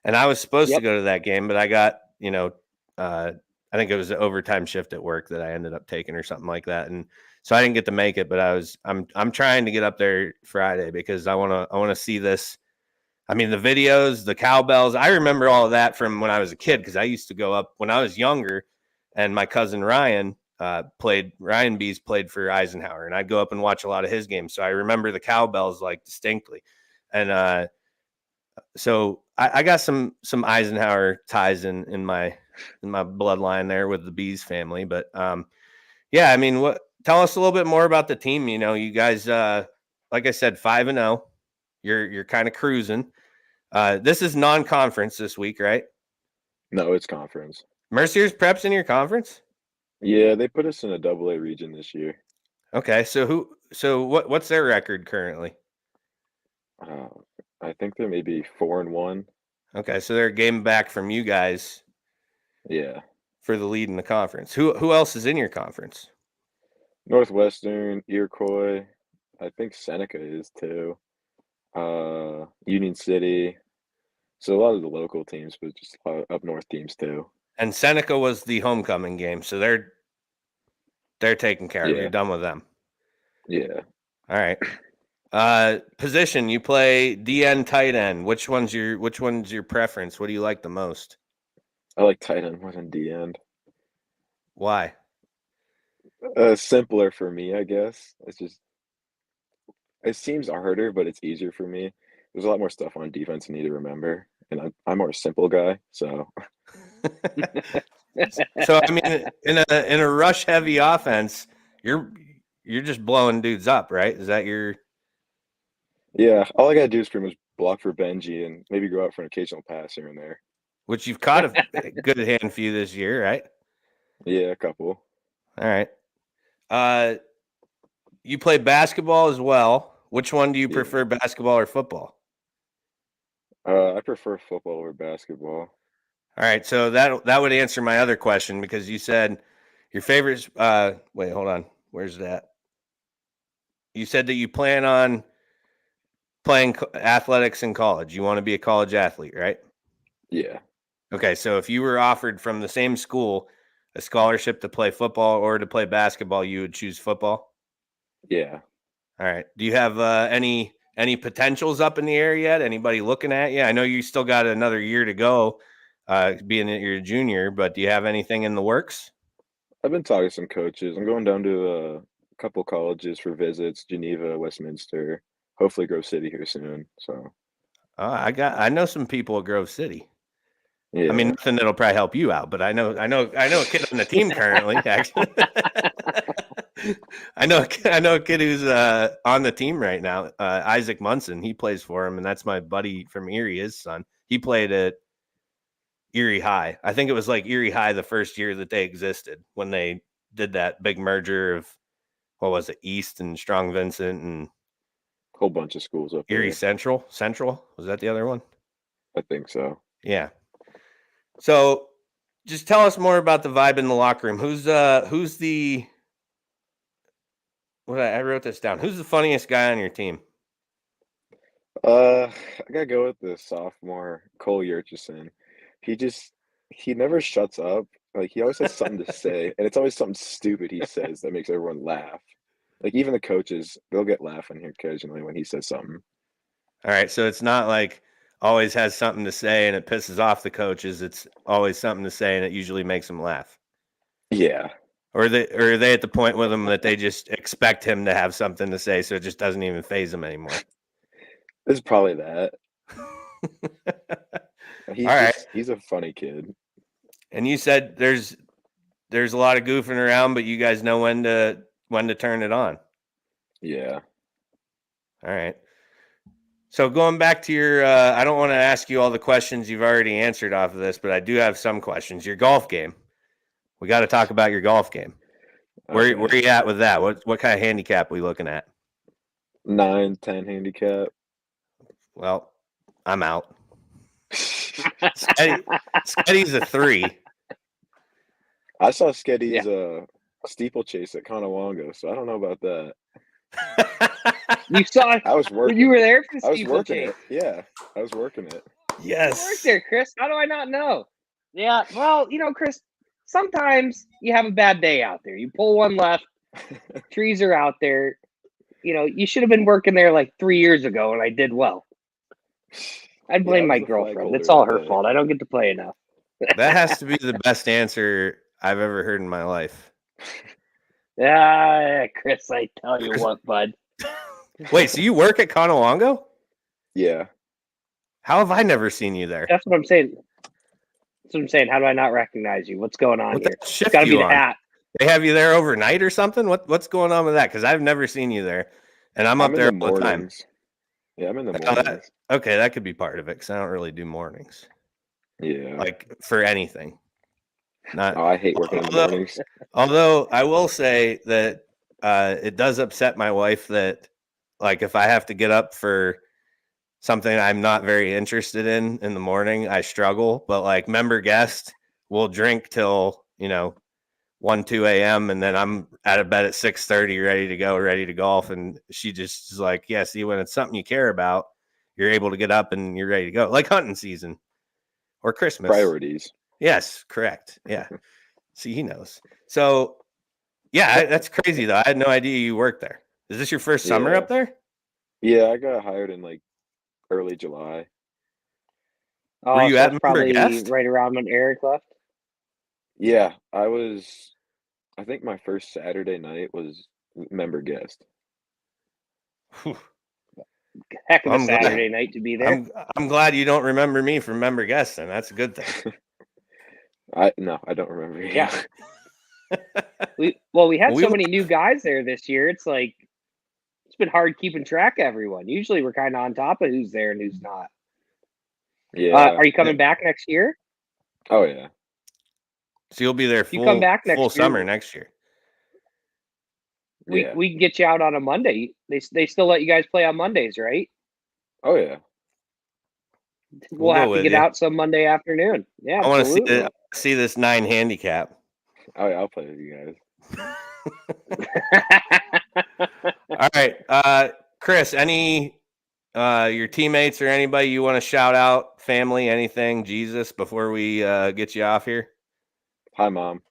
Speaker 1: and I was supposed to go to that game, but I got I think it was an overtime shift at work that I ended up taking or something like that, and so I didn't get to make it. But I'm trying to get up there Friday because I want to see this. I mean, the videos, the cowbells. I remember all of that from when I was a kid because I used to go up when I was younger, and my cousin Ryan Bees played for Eisenhower, and I'd go up and watch a lot of his games. So I remember the cowbells like distinctly. And so I got some Eisenhower ties in my bloodline there with the Bees family. But yeah, I mean, tell us a little bit more about the team. You guys, like I said, 5-0. You're kind of cruising. This is non-conference this week, right?
Speaker 15: No, it's conference.
Speaker 1: Mercyhurst Prep's in your conference?
Speaker 15: Yeah, they put us in a AA region this year.
Speaker 1: Okay, so what's their record currently?
Speaker 15: I think they're maybe 4-1.
Speaker 1: Okay, so they're a game back from you guys.
Speaker 15: Yeah.
Speaker 1: For the lead in the conference. Who else is in your conference?
Speaker 15: Northwestern, Iroquois. I think Seneca is too. Union City. So a lot of the local teams, but just a lot of up north teams too.
Speaker 1: And Seneca was the homecoming game, so they're taken care of.
Speaker 15: Yeah.
Speaker 1: You're done with them.
Speaker 15: Yeah.
Speaker 1: All right. Position, you play DN tight end. Which one's your preference? What do you like the most?
Speaker 15: I like tight end more than D end.
Speaker 1: Why?
Speaker 15: Simpler for me, I guess. It seems harder, but it's easier for me. There's a lot more stuff on defense I need to remember, and I'm more a simple guy, so.
Speaker 1: So I mean, in a rush heavy offense, you're just blowing dudes up, right? Is that your?
Speaker 15: Yeah, all I gotta do is pretty much block for Benji and maybe go out for an occasional pass here and there.
Speaker 1: Which you've caught a good handful this year, right?
Speaker 15: Yeah, a couple.
Speaker 1: All right. You play basketball as well. Which one do you prefer, basketball or football?
Speaker 15: I prefer football over basketball.
Speaker 1: All right, so that would answer my other question because you said your favorite. Wait, hold on. Where's that? You said that you plan on playing athletics in college. You want to be a college athlete, right?
Speaker 15: Yeah.
Speaker 1: Okay, so if you were offered from the same school a scholarship to play football or to play basketball, you would choose football?
Speaker 15: Yeah.
Speaker 1: All right. Do you have any any potentials up in the air yet? Anybody looking at you? I know you still got another year to go, being that you're a junior, but do you have anything in the works?
Speaker 15: I've been talking to some coaches. I'm going down to a couple colleges for visits: Geneva, Westminster, hopefully Grove City here soon. So
Speaker 1: I know some people at Grove City.
Speaker 15: yeah,
Speaker 1: I mean, nothing that'll probably help you out, but I know a kid on the team currently. Actually, I know a kid who's on the team right now. Isaac Munson. He plays for him, and that's my buddy from Erie. His son. He played at Erie High. I think it was like Erie High the first year that they existed when they did that big merger of what was it, East and Strong Vincent and
Speaker 15: whole bunch of schools up
Speaker 1: Erie
Speaker 15: there.
Speaker 1: Central. Central, was that the other one?
Speaker 15: I think so.
Speaker 1: Yeah. So just tell us more about the vibe in the locker room. Who's the I wrote this down. Who's the funniest guy on your team?
Speaker 15: I gotta go with the sophomore Cole Yurchison. He never shuts up. Like he always has something to say, and it's always something stupid he says that makes everyone laugh. Like even the coaches, they'll get laughing here occasionally when he says something.
Speaker 1: All right, so it's not like always has something to say and it pisses off the coaches. It's always something to say and it usually makes them laugh.
Speaker 15: Yeah.
Speaker 1: Or are they at the point with him that they just expect him to have something to say, so it just doesn't even faze them anymore?
Speaker 15: It's probably that.
Speaker 1: All right.
Speaker 15: He's a funny kid.
Speaker 1: And you said there's a lot of goofing around, but you guys know when to turn it on.
Speaker 15: Yeah.
Speaker 1: All right. So going back to your, I don't want to ask you all the questions you've already answered off of this, but I do have some questions. Your golf game. We got to talk about your golf game. Where are you at with that? What kind of handicap are we looking at?
Speaker 15: 9-10 handicap.
Speaker 1: Well, I'm out. Sketty's a 3.
Speaker 15: I saw Sketty's steeplechase at Conowongo, so I don't know about that.
Speaker 2: You saw it?
Speaker 15: I was working.
Speaker 2: You were there for the
Speaker 15: I was working
Speaker 2: steeplechase.
Speaker 15: it. Yeah, I was working it.
Speaker 1: Yes.
Speaker 2: You worked there, Chris. How do I not know? Yeah, well, Chris, sometimes you have a bad day out there. You pull one left, trees are out there. You should have been working there like 3 years ago, and I did well. I blame my girlfriend. It's all her fault. I don't get to play enough.
Speaker 1: That has to be the best answer I've ever heard in my life.
Speaker 2: Yeah, Chris, I tell you what, bud.
Speaker 1: Wait, so you work at Conowongo?
Speaker 15: Yeah.
Speaker 1: How have I never seen you there?
Speaker 2: That's what I'm saying. That's what I'm saying. How do I not recognize you? What's going on here?
Speaker 1: Shift
Speaker 2: It's got to be
Speaker 1: you
Speaker 2: the
Speaker 1: on?
Speaker 2: hat.
Speaker 1: They have you there overnight or something? What's going on with that? Because I've never seen you there, and I'm up there all the time.
Speaker 15: Yeah, I'm in the mornings.
Speaker 1: Okay, that could be part of it because I don't really do mornings.
Speaker 15: Yeah.
Speaker 1: Like for anything.
Speaker 15: I hate working in the mornings.
Speaker 1: Although I will say that it does upset my wife that, like, if I have to get up for something I'm not very interested in the morning, I struggle. But like member guest will drink till 1-2 a.m. and then I'm out of bed at 6:30, ready to golf. And she just is like, yeah, see, when it's something you care about, you're able to get up and you're ready to go, like hunting season or Christmas.
Speaker 15: Priorities.
Speaker 1: Yes, correct. Yeah. See, he knows. So, yeah, that's crazy, though. I had no idea you worked there. Is this your first summer up there?
Speaker 15: Yeah, I got hired in like early July.
Speaker 1: Were you at member
Speaker 2: probably
Speaker 1: guest?
Speaker 2: right around when Eric left?
Speaker 15: Yeah, I think my first Saturday night was member guest.
Speaker 2: Heck of a Saturday night to be there.
Speaker 1: I'm glad you don't remember me from member guest, then. That's a good thing.
Speaker 15: I don't remember.
Speaker 2: Yeah. We had so many new guys there this year. It's like it's been hard keeping track of everyone. Usually we're kind of on top of who's there and who's not.
Speaker 15: Yeah.
Speaker 2: Are you coming back next year?
Speaker 15: Oh yeah.
Speaker 1: So you'll be there
Speaker 2: You come back next
Speaker 1: full
Speaker 2: year.
Speaker 1: summer next year.
Speaker 2: We can get you out on a Monday. They still let you guys play on Mondays, right?
Speaker 15: Oh yeah.
Speaker 2: We'll have to get out some Monday afternoon. Yeah,
Speaker 1: I want
Speaker 2: absolutely.
Speaker 1: to see this 9 handicap.
Speaker 15: Oh yeah, I'll play with you
Speaker 1: guys. All right, Chris. Any your teammates or anybody you want to shout out? Family, anything? Jesus, before we get you off here.
Speaker 15: Hi, Mom.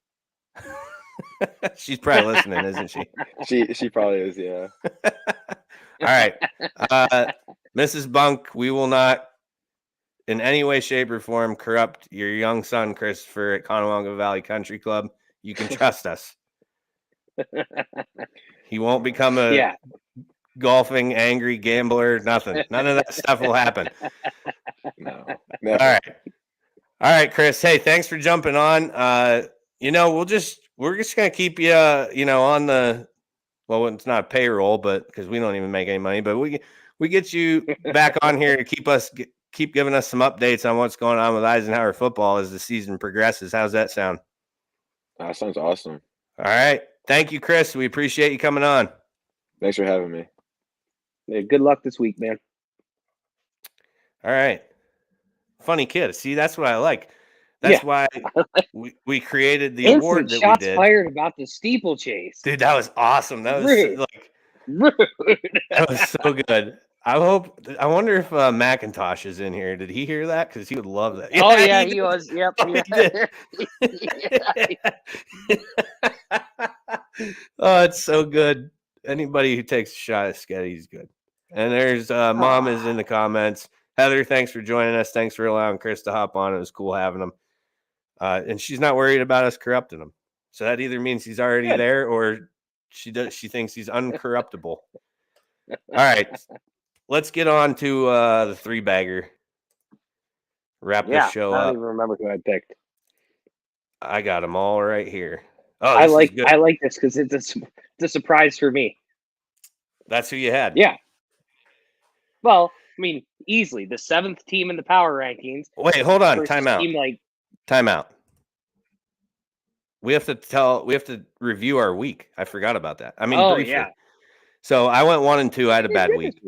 Speaker 1: She's probably listening, isn't she?
Speaker 15: She probably is, yeah.
Speaker 1: right. Mrs. Bunk, we will not in any way, shape, or form corrupt your young son, Christopher, at Conowanga Valley Country Club. You can trust us. He won't become a golfing angry gambler. Nothing. None of that stuff will happen.
Speaker 15: No.
Speaker 1: All
Speaker 15: Never.
Speaker 1: right, Chris. Hey, thanks for jumping on. We're just gonna keep you, on the, well, it's not a payroll, but because we don't even make any money, but we get you back on here to keep giving us some updates on what's going on with Eisenhower football as the season progresses. How's that sound?
Speaker 15: That sounds awesome.
Speaker 1: All right. Thank you, Chris. We appreciate you coming on.
Speaker 15: Thanks for having me.
Speaker 2: Yeah, good luck this week, man.
Speaker 1: All right. Funny kid. See, that's what I like. That's why we created the award that we
Speaker 2: shots
Speaker 1: did.
Speaker 2: Fired about the steeplechase.
Speaker 1: Dude, that was awesome. That was
Speaker 2: Rude.
Speaker 1: that was so good. I wonder if Macintosh is in here. Did he hear that? Because he would love that.
Speaker 2: Oh yeah, he was. Yep.
Speaker 1: Oh, he did. Oh, it's so good. Anybody who takes a shot at Sketty's good. And there's Mom is in the comments. Heather, thanks for joining us. Thanks for allowing Chris to hop on. It was cool having him. And she's not worried about us corrupting him. So that either means he's already there or she thinks he's uncorruptible. All right. Let's get on to the three bagger. Wrap this show up.
Speaker 2: I don't even remember who I picked.
Speaker 1: I got them all right here. Oh,
Speaker 2: I like this because it's a surprise for me.
Speaker 1: That's who you had.
Speaker 2: Yeah. Well, I mean, easily the 7th team in the power rankings.
Speaker 1: Wait, hold on. Time out. Time out. We have to review our week. I forgot about that. I mean, briefly. Yeah. So I went 1 and 2. I had a bad week.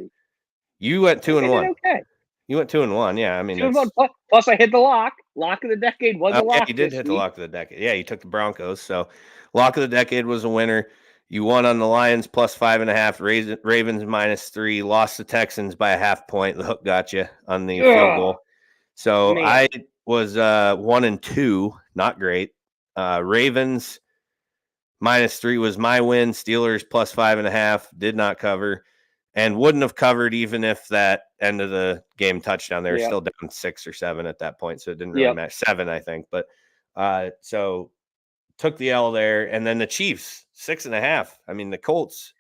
Speaker 1: You went 2 and 1. Okay. You went 2 and 1. Yeah, I mean,
Speaker 2: 2 and 1. Plus, I hit the lock. Lock of the decade was a lock.
Speaker 1: Yeah, you did hit the lock of the decade. Yeah, you took the Broncos. So, lock of the decade was a winner. You won on the Lions plus 5.5. Ravens -3. Lost the Texans by a half point. The hook got you on the field goal. So I was 1 and 2. Not great. Ravens -3 was my win. Steelers plus 5.5 did not cover. And wouldn't have covered even if that end of the game touchdown. They were still down 6 or 7 at that point, so it didn't really matter. 7, I think. But so took the L there, and then the Chiefs 6.5. I mean, the Colts.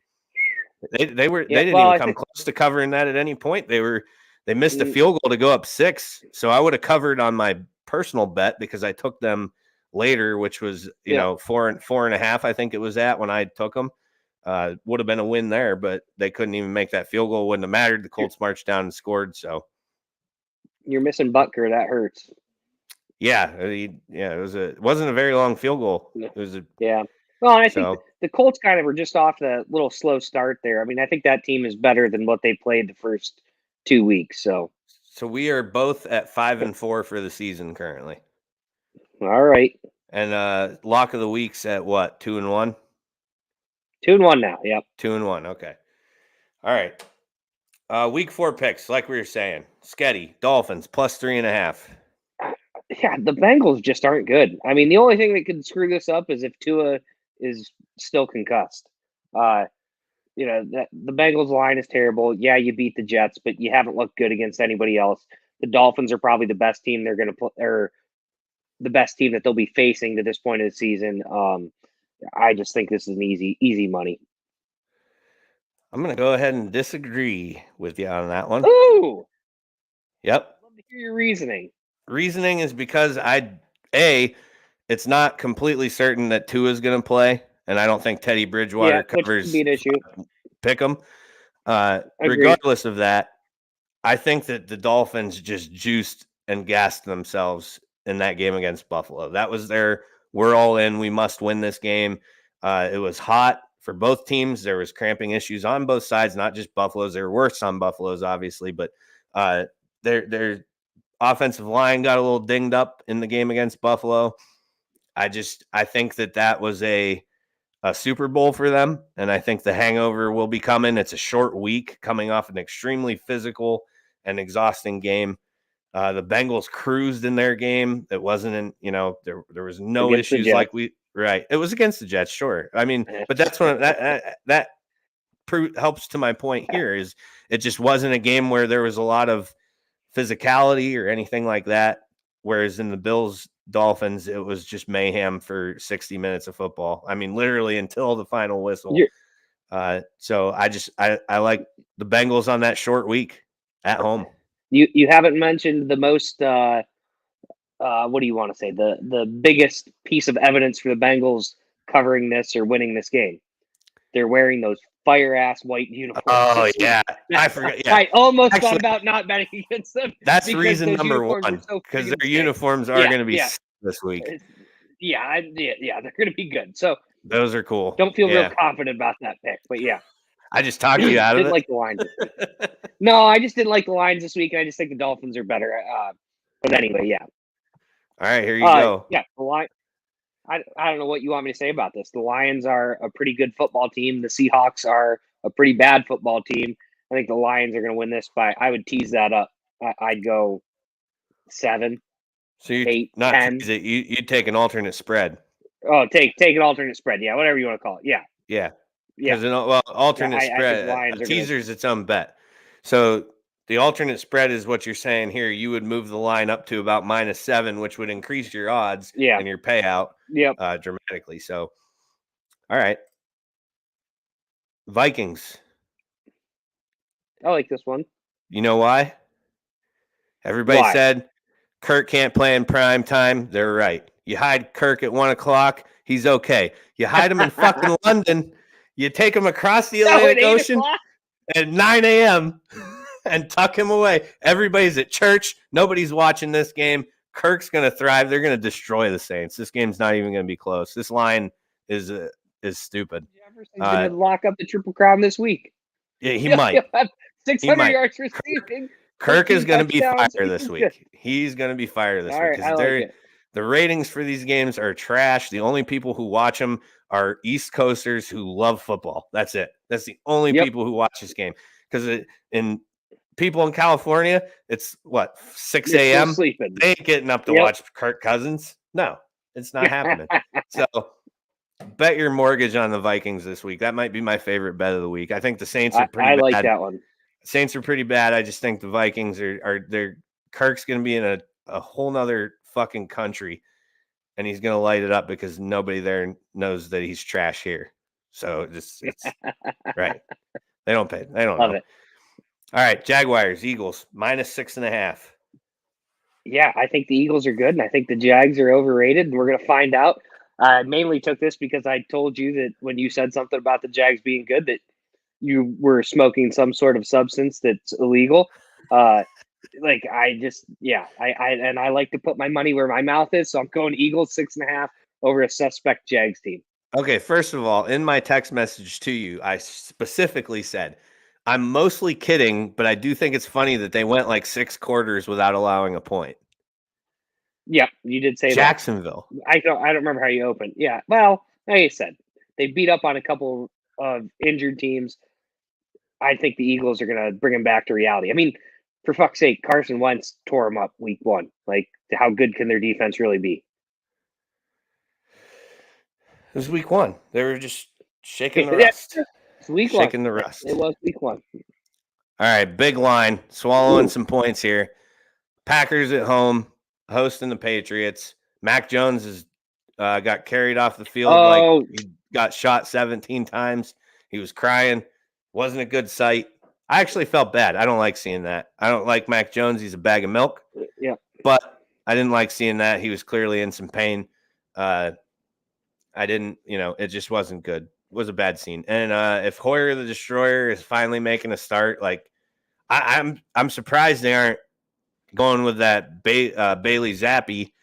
Speaker 1: They didn't even come close to covering that at any point. They missed a field goal to go up 6. So I would have covered on my personal bet because I took them later, which was 4.5. I think it was at when I took them. Would have been a win there, but they couldn't even make that field goal. Wouldn't have mattered. The Colts marched down and scored. So
Speaker 2: you're missing Butker. That hurts.
Speaker 1: Yeah, it wasn't a very long field goal. It was
Speaker 2: Well, and I think the Colts kind of were just off the little slow start there. I mean, I think that team is better than what they played the first 2 weeks. So
Speaker 1: we are both at 5 and 4 for the season currently.
Speaker 2: All right.
Speaker 1: And lock of the week's at what? 2 and 1.
Speaker 2: 2 and 1 now. Yep.
Speaker 1: 2 and 1. Okay. All right. Week 4 picks, like we were saying. Sketty, Dolphins, plus 3.5.
Speaker 2: Yeah, the Bengals just aren't good. I mean, the only thing that could screw this up is if Tua is still concussed. The Bengals line is terrible. Yeah, you beat the Jets, but you haven't looked good against anybody else. The Dolphins are probably the best team they're going to play, or the best team that they'll be facing to this point of the season. I just think this is an easy money.
Speaker 1: I'm going to go ahead and disagree with you on that one.
Speaker 2: Ooh.
Speaker 1: Yep.
Speaker 2: I'd love to hear your reasoning.
Speaker 1: Reasoning is because it's not completely certain that Tua is going to play, and I don't think Teddy Bridgewater covers.
Speaker 2: Be an issue.
Speaker 1: Pick them. Regardless of that, I think that the Dolphins just juiced and gassed themselves in that game against Buffalo. That was we're all in. We must win this game. It was hot for both teams. There was cramping issues on both sides, not just Buffalo's. There were worse on Buffalo's, obviously, but their offensive line got a little dinged up in the game against Buffalo. I think that was a Super Bowl for them, and I think the hangover will be coming. It's a short week coming off an extremely physical and exhausting game. The Bengals cruised in their game. It wasn't there was no issues like it was against the Jets, sure. I mean, but that's when that helps to my point here is it just wasn't a game where there was a lot of physicality or anything like that. Whereas in the Bills Dolphins, it was just mayhem for 60 minutes of football. I mean, literally until the final whistle. So I like the Bengals on that short week at home.
Speaker 2: You haven't mentioned the most what do you want to say? The biggest piece of evidence for the Bengals covering this or winning this game. They're wearing those fire ass white uniforms.
Speaker 1: Oh yeah, I forgot. Yeah,
Speaker 2: I almost thought about not betting against them.
Speaker 1: That's reason number one, because their uniforms are going to be this week.
Speaker 2: Yeah, they're going to be good. So
Speaker 1: those are cool.
Speaker 2: Don't feel real confident about that pick, but yeah.
Speaker 1: I just talked you out of it.
Speaker 2: Didn't like the Lions this week. No, I just didn't like the Lions this week. I just think the Dolphins are better. But anyway, yeah.
Speaker 1: All right, here you go.
Speaker 2: Yeah, the I don't know what you want me to say about this. The Lions are a pretty good football team. The Seahawks are a pretty bad football team. I think the Lions are going to win this by. I would tease that up. I'd go 7.
Speaker 1: So you
Speaker 2: 8,
Speaker 1: not
Speaker 2: 10.
Speaker 1: tease it. You'd take an alternate spread.
Speaker 2: Oh, take an alternate spread. Yeah, whatever you want to call it. Yeah.
Speaker 1: Yeah. Because alternate spread, a teaser's its own bet. So the alternate spread is what you're saying here. You would move the line up to about -7, which would increase your odds and your payout dramatically. So, all right. Vikings.
Speaker 2: I like this one.
Speaker 1: You know why? Everybody said Kirk can't play in prime time. They're right. You hide Kirk at 1 o'clock. He's okay. You hide him in fucking London. You take him across the Atlantic Ocean at 9 a.m. and tuck him away. Everybody's at church. Nobody's watching this game. Kirk's going to thrive. They're going to destroy the Saints. This game's not even going to be close. This line is stupid.
Speaker 2: Jefferson's going to lock up the Triple Crown this week.
Speaker 1: Yeah, he might.
Speaker 2: 600 yards receiving.
Speaker 1: Kirk is going to be fire this week. He's going to be fire this week because the ratings for these games are trash. The only people who watch them are East Coasters who love football. That's it. That's the only people who watch this game. Because in people in California, it's what, 6 a.m. They ain't getting up to watch Kirk Cousins. No, it's not happening. So bet your mortgage on the Vikings this week. That might be my favorite bet of the week. I think the Saints are pretty bad.
Speaker 2: I like that one.
Speaker 1: Saints are pretty bad. I just think the Vikings are Kirk's going to be in a whole nother fucking country, and he's going to light it up because nobody there knows that he's trash here. So it's right. They don't pay. They don't know.
Speaker 2: It.
Speaker 1: All right, Jaguars, Eagles, -6.5.
Speaker 2: Yeah, I think the Eagles are good, and I think the Jags are overrated, and we're going to find out. I mainly took this because I told you that when you said something about the Jags being good, that you were smoking some sort of substance that's illegal. I like to put my money where my mouth is, so I'm going Eagles 6.5 over a suspect Jags team.
Speaker 1: Okay, first of all, in my text message to you, I specifically said, I'm mostly kidding, but I do think it's funny that they went like 6 quarters without allowing a point.
Speaker 2: Yeah, you did say
Speaker 1: Jacksonville.
Speaker 2: That. I don't remember how you opened. Yeah, well, like I said, they beat up on a couple of injured teams. I think the Eagles are going to bring them back to reality. I mean, for fuck's sake, Carson Wentz tore them up week 1. Like, how good can their defense really be?
Speaker 1: It was week 1. They were just shaking the rust.
Speaker 2: It's week
Speaker 1: shaking
Speaker 2: 1.
Speaker 1: the rust.
Speaker 2: It was week 1.
Speaker 1: All right, big line, swallowing some points here. Packers at home, hosting the Patriots. Mac Jones has got carried off the field like he got shot 17 times. He was crying. Wasn't a good sight. I actually felt bad. I don't like seeing that. I don't like Mac Jones. He's a bag of milk.
Speaker 2: Yeah.
Speaker 1: But I didn't like seeing that. He was clearly in some pain. I didn't, it just wasn't good. It was a bad scene. And if Hoyer the Destroyer is finally making a start, like I'm surprised they aren't going with that Bailey Zappi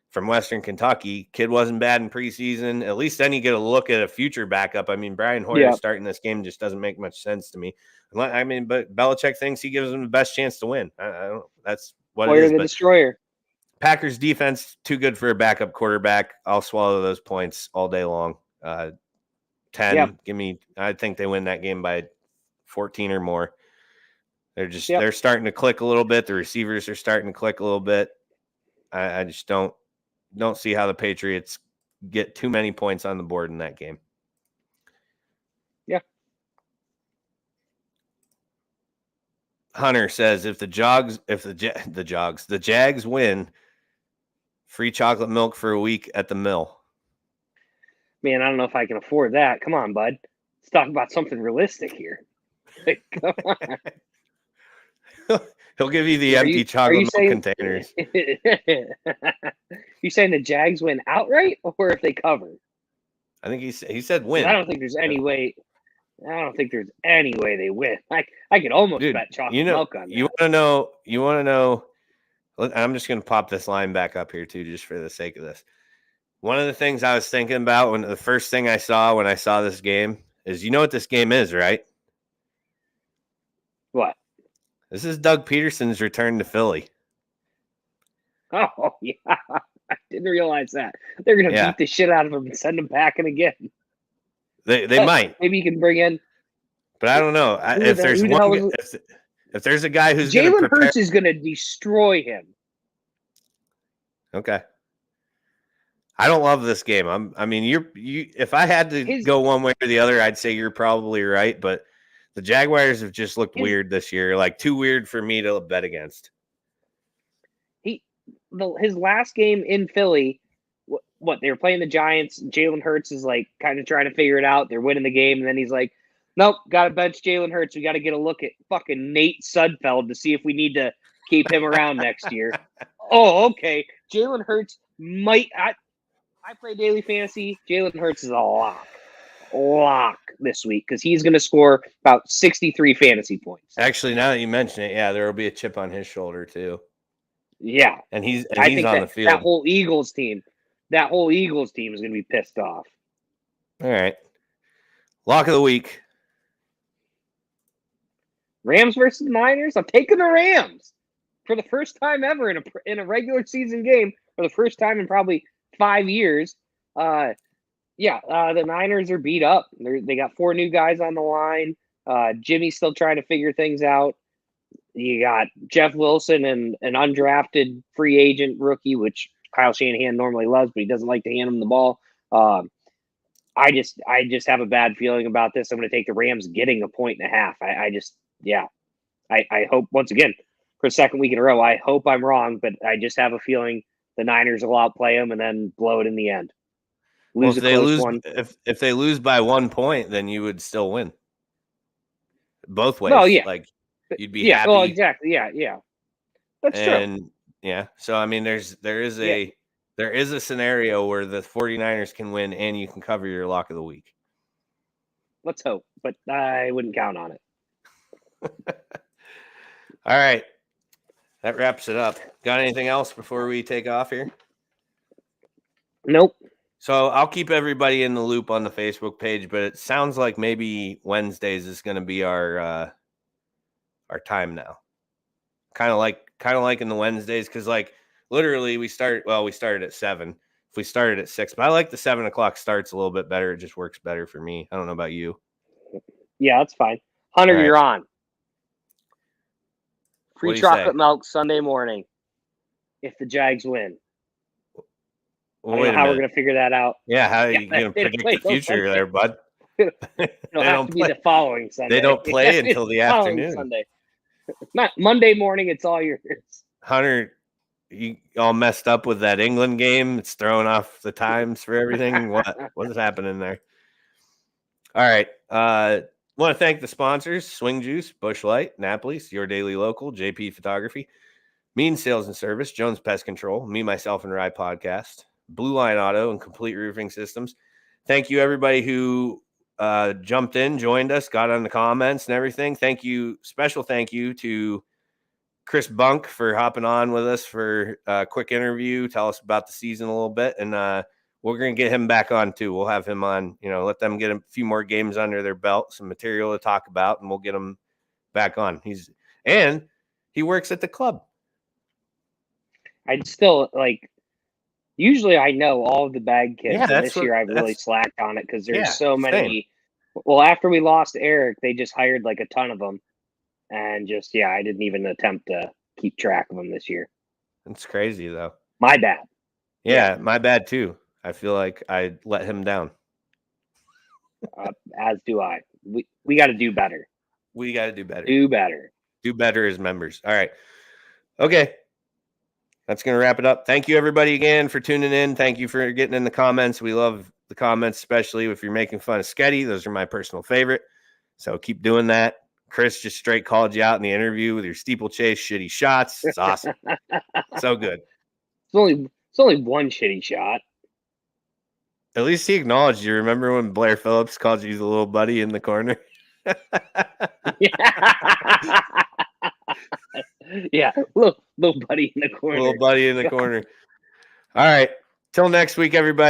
Speaker 1: from Western Kentucky. Kid wasn't bad in preseason. At least then you get a look at a future backup. I mean, Brian Hoyer starting this game just doesn't make much sense to me. I mean, but Belichick thinks he gives him the best chance to win. I don't. That's what
Speaker 2: Hoyer
Speaker 1: it is.
Speaker 2: The Destroyer.
Speaker 1: Packers defense too good for a backup quarterback. I'll swallow those points all day long. 10. Give me. I think they win that game by 14 or more. They're just they're starting to click a little bit. The receivers are starting to click a little bit. I just don't see how the Patriots get too many points on the board in that game.
Speaker 2: Yeah.
Speaker 1: Hunter says if the Jags win, free chocolate milk for a week at the mill.
Speaker 2: Man, I don't know if I can afford that. Come on, bud. Let's talk about something realistic here. Come on.
Speaker 1: He'll give you the empty chocolate milk containers.
Speaker 2: You saying the Jags win outright, or if they cover?
Speaker 1: I think he said win.
Speaker 2: I don't think there's any way. I don't think there's any way they win. I could almost bet chocolate milk on that.
Speaker 1: You want to know. I'm just going to pop this line back up here too, just for the sake of this. One of the things I was thinking about when the first thing I saw when I saw this game is, you know what this game is, right?
Speaker 2: What?
Speaker 1: This is Doug Peterson's return to Philly.
Speaker 2: Oh, yeah. I didn't realize that. They're going to beat the shit out of him and send him packing again.
Speaker 1: They might.
Speaker 2: Maybe you can bring in.
Speaker 1: But I don't know. If there's a guy who's going to
Speaker 2: Jalen Hurts is going to destroy him.
Speaker 1: Okay. I don't love this game. If I had to go one way or the other, I'd say you're probably right. But the Jaguars have just looked weird this year, like too weird for me to bet against.
Speaker 2: His last game in Philly, what they were playing the Giants. Jalen Hurts is like kind of trying to figure it out. They're winning the game, and then he's like, "Nope, got to bench Jalen Hurts. We got to get a look at fucking Nate Sudfeld to see if we need to keep him around next year." Oh, okay. Jalen Hurts might. I play daily fantasy. Jalen Hurts is a lock this week because he's going to score about 63 fantasy points.
Speaker 1: Actually, now that you mention it, yeah, there will be a chip on his shoulder too.
Speaker 2: Yeah,
Speaker 1: and he's
Speaker 2: I
Speaker 1: on
Speaker 2: think
Speaker 1: the field.
Speaker 2: That whole Eagles team is going to be pissed off.
Speaker 1: All right, lock of the week:
Speaker 2: Rams versus Niners. I'm taking the Rams for the first time ever in a regular season game, for the first time in probably 5 years. The Niners are beat up. They got 4 new guys on the line. Jimmy's still trying to figure things out. You got Jeff Wilson and an undrafted free agent rookie, which Kyle Shanahan normally loves, but he doesn't like to hand him the ball. I just have a bad feeling about this. I'm going to take the Rams getting 1.5 points. I hope, once again, for a second week in a row, I hope I'm wrong, but I just have a feeling the Niners will outplay them and then blow it in the end.
Speaker 1: If they lose by 1 point, then you would still win. Both ways.
Speaker 2: Oh, yeah.
Speaker 1: Like, you'd be happy.
Speaker 2: Well, exactly. Yeah. That's true.
Speaker 1: Yeah. So I mean, there is a scenario where the 49ers can win and you can cover your lock of the week.
Speaker 2: Let's hope, but I wouldn't count on it.
Speaker 1: All right. That wraps it up. Got anything else before we take off here?
Speaker 2: Nope.
Speaker 1: So I'll keep everybody in the loop on the Facebook page, but it sounds like maybe Wednesdays is going to be our time now. Kind of like in the Wednesdays, because like literally we started at 7. If we started at 6, but I like the 7 o'clock starts a little bit better. It just works better for me. I don't know about you.
Speaker 2: Yeah, that's fine. Hunter, you're on. Free chocolate milk Sunday morning if the Jags win.
Speaker 1: Well,
Speaker 2: I don't know how we're going to figure that out.
Speaker 1: Yeah, how are you going to predict the future there, bud?
Speaker 2: It'll have to be the following Sunday.
Speaker 1: They don't play until the afternoon.
Speaker 2: Sunday. Not Monday morning. It's all yours.
Speaker 1: Hunter, you all messed up with that England game. It's throwing off the times for everything. What is happening there? All right. Want to thank the sponsors: Swing Juice, Busch Light, Napoli's, Your Daily Local, JP Photography, Mean Sales and Service, Jones Pest Control, Me, Myself, and Rye Podcast, Blue Line Auto, and Complete Roofing Systems. Thank you, everybody who jumped in, joined us, got on the comments and everything. Special thank you to Chris Bunk for hopping on with us for a quick interview. Tell us about the season a little bit, and we're going to get him back on too. We'll have him on, let them get a few more games under their belt, some material to talk about, and we'll get him back on. He works at the club.
Speaker 2: I'd still usually I know all of the bag kids.
Speaker 1: Yeah,
Speaker 2: and this year I've really slacked on it because there's so many. Same. Well, after we lost Eric, they just hired a ton of them. And I didn't even attempt to keep track of them this year.
Speaker 1: It's crazy, though.
Speaker 2: My bad.
Speaker 1: Yeah, my bad, too. I feel like I let him down.
Speaker 2: As do I. We got to do better.
Speaker 1: We got to do better.
Speaker 2: Do better.
Speaker 1: do better as members. All right. Okay. That's going to wrap it up. Thank you, everybody, again, for tuning in. Thank you for getting in the comments. We love the comments, especially if you're making fun of Sketty. Those are my personal favorite. So keep doing that. Chris just straight called you out in the interview with your steeplechase shitty shots. It's awesome. So good.
Speaker 2: It's only one shitty shot.
Speaker 1: At least he acknowledged you. Remember when Blair Phillips called you the little buddy in the corner?
Speaker 2: Yeah, little buddy in the corner.
Speaker 1: Little buddy in the corner. All right. Till next week, everybody.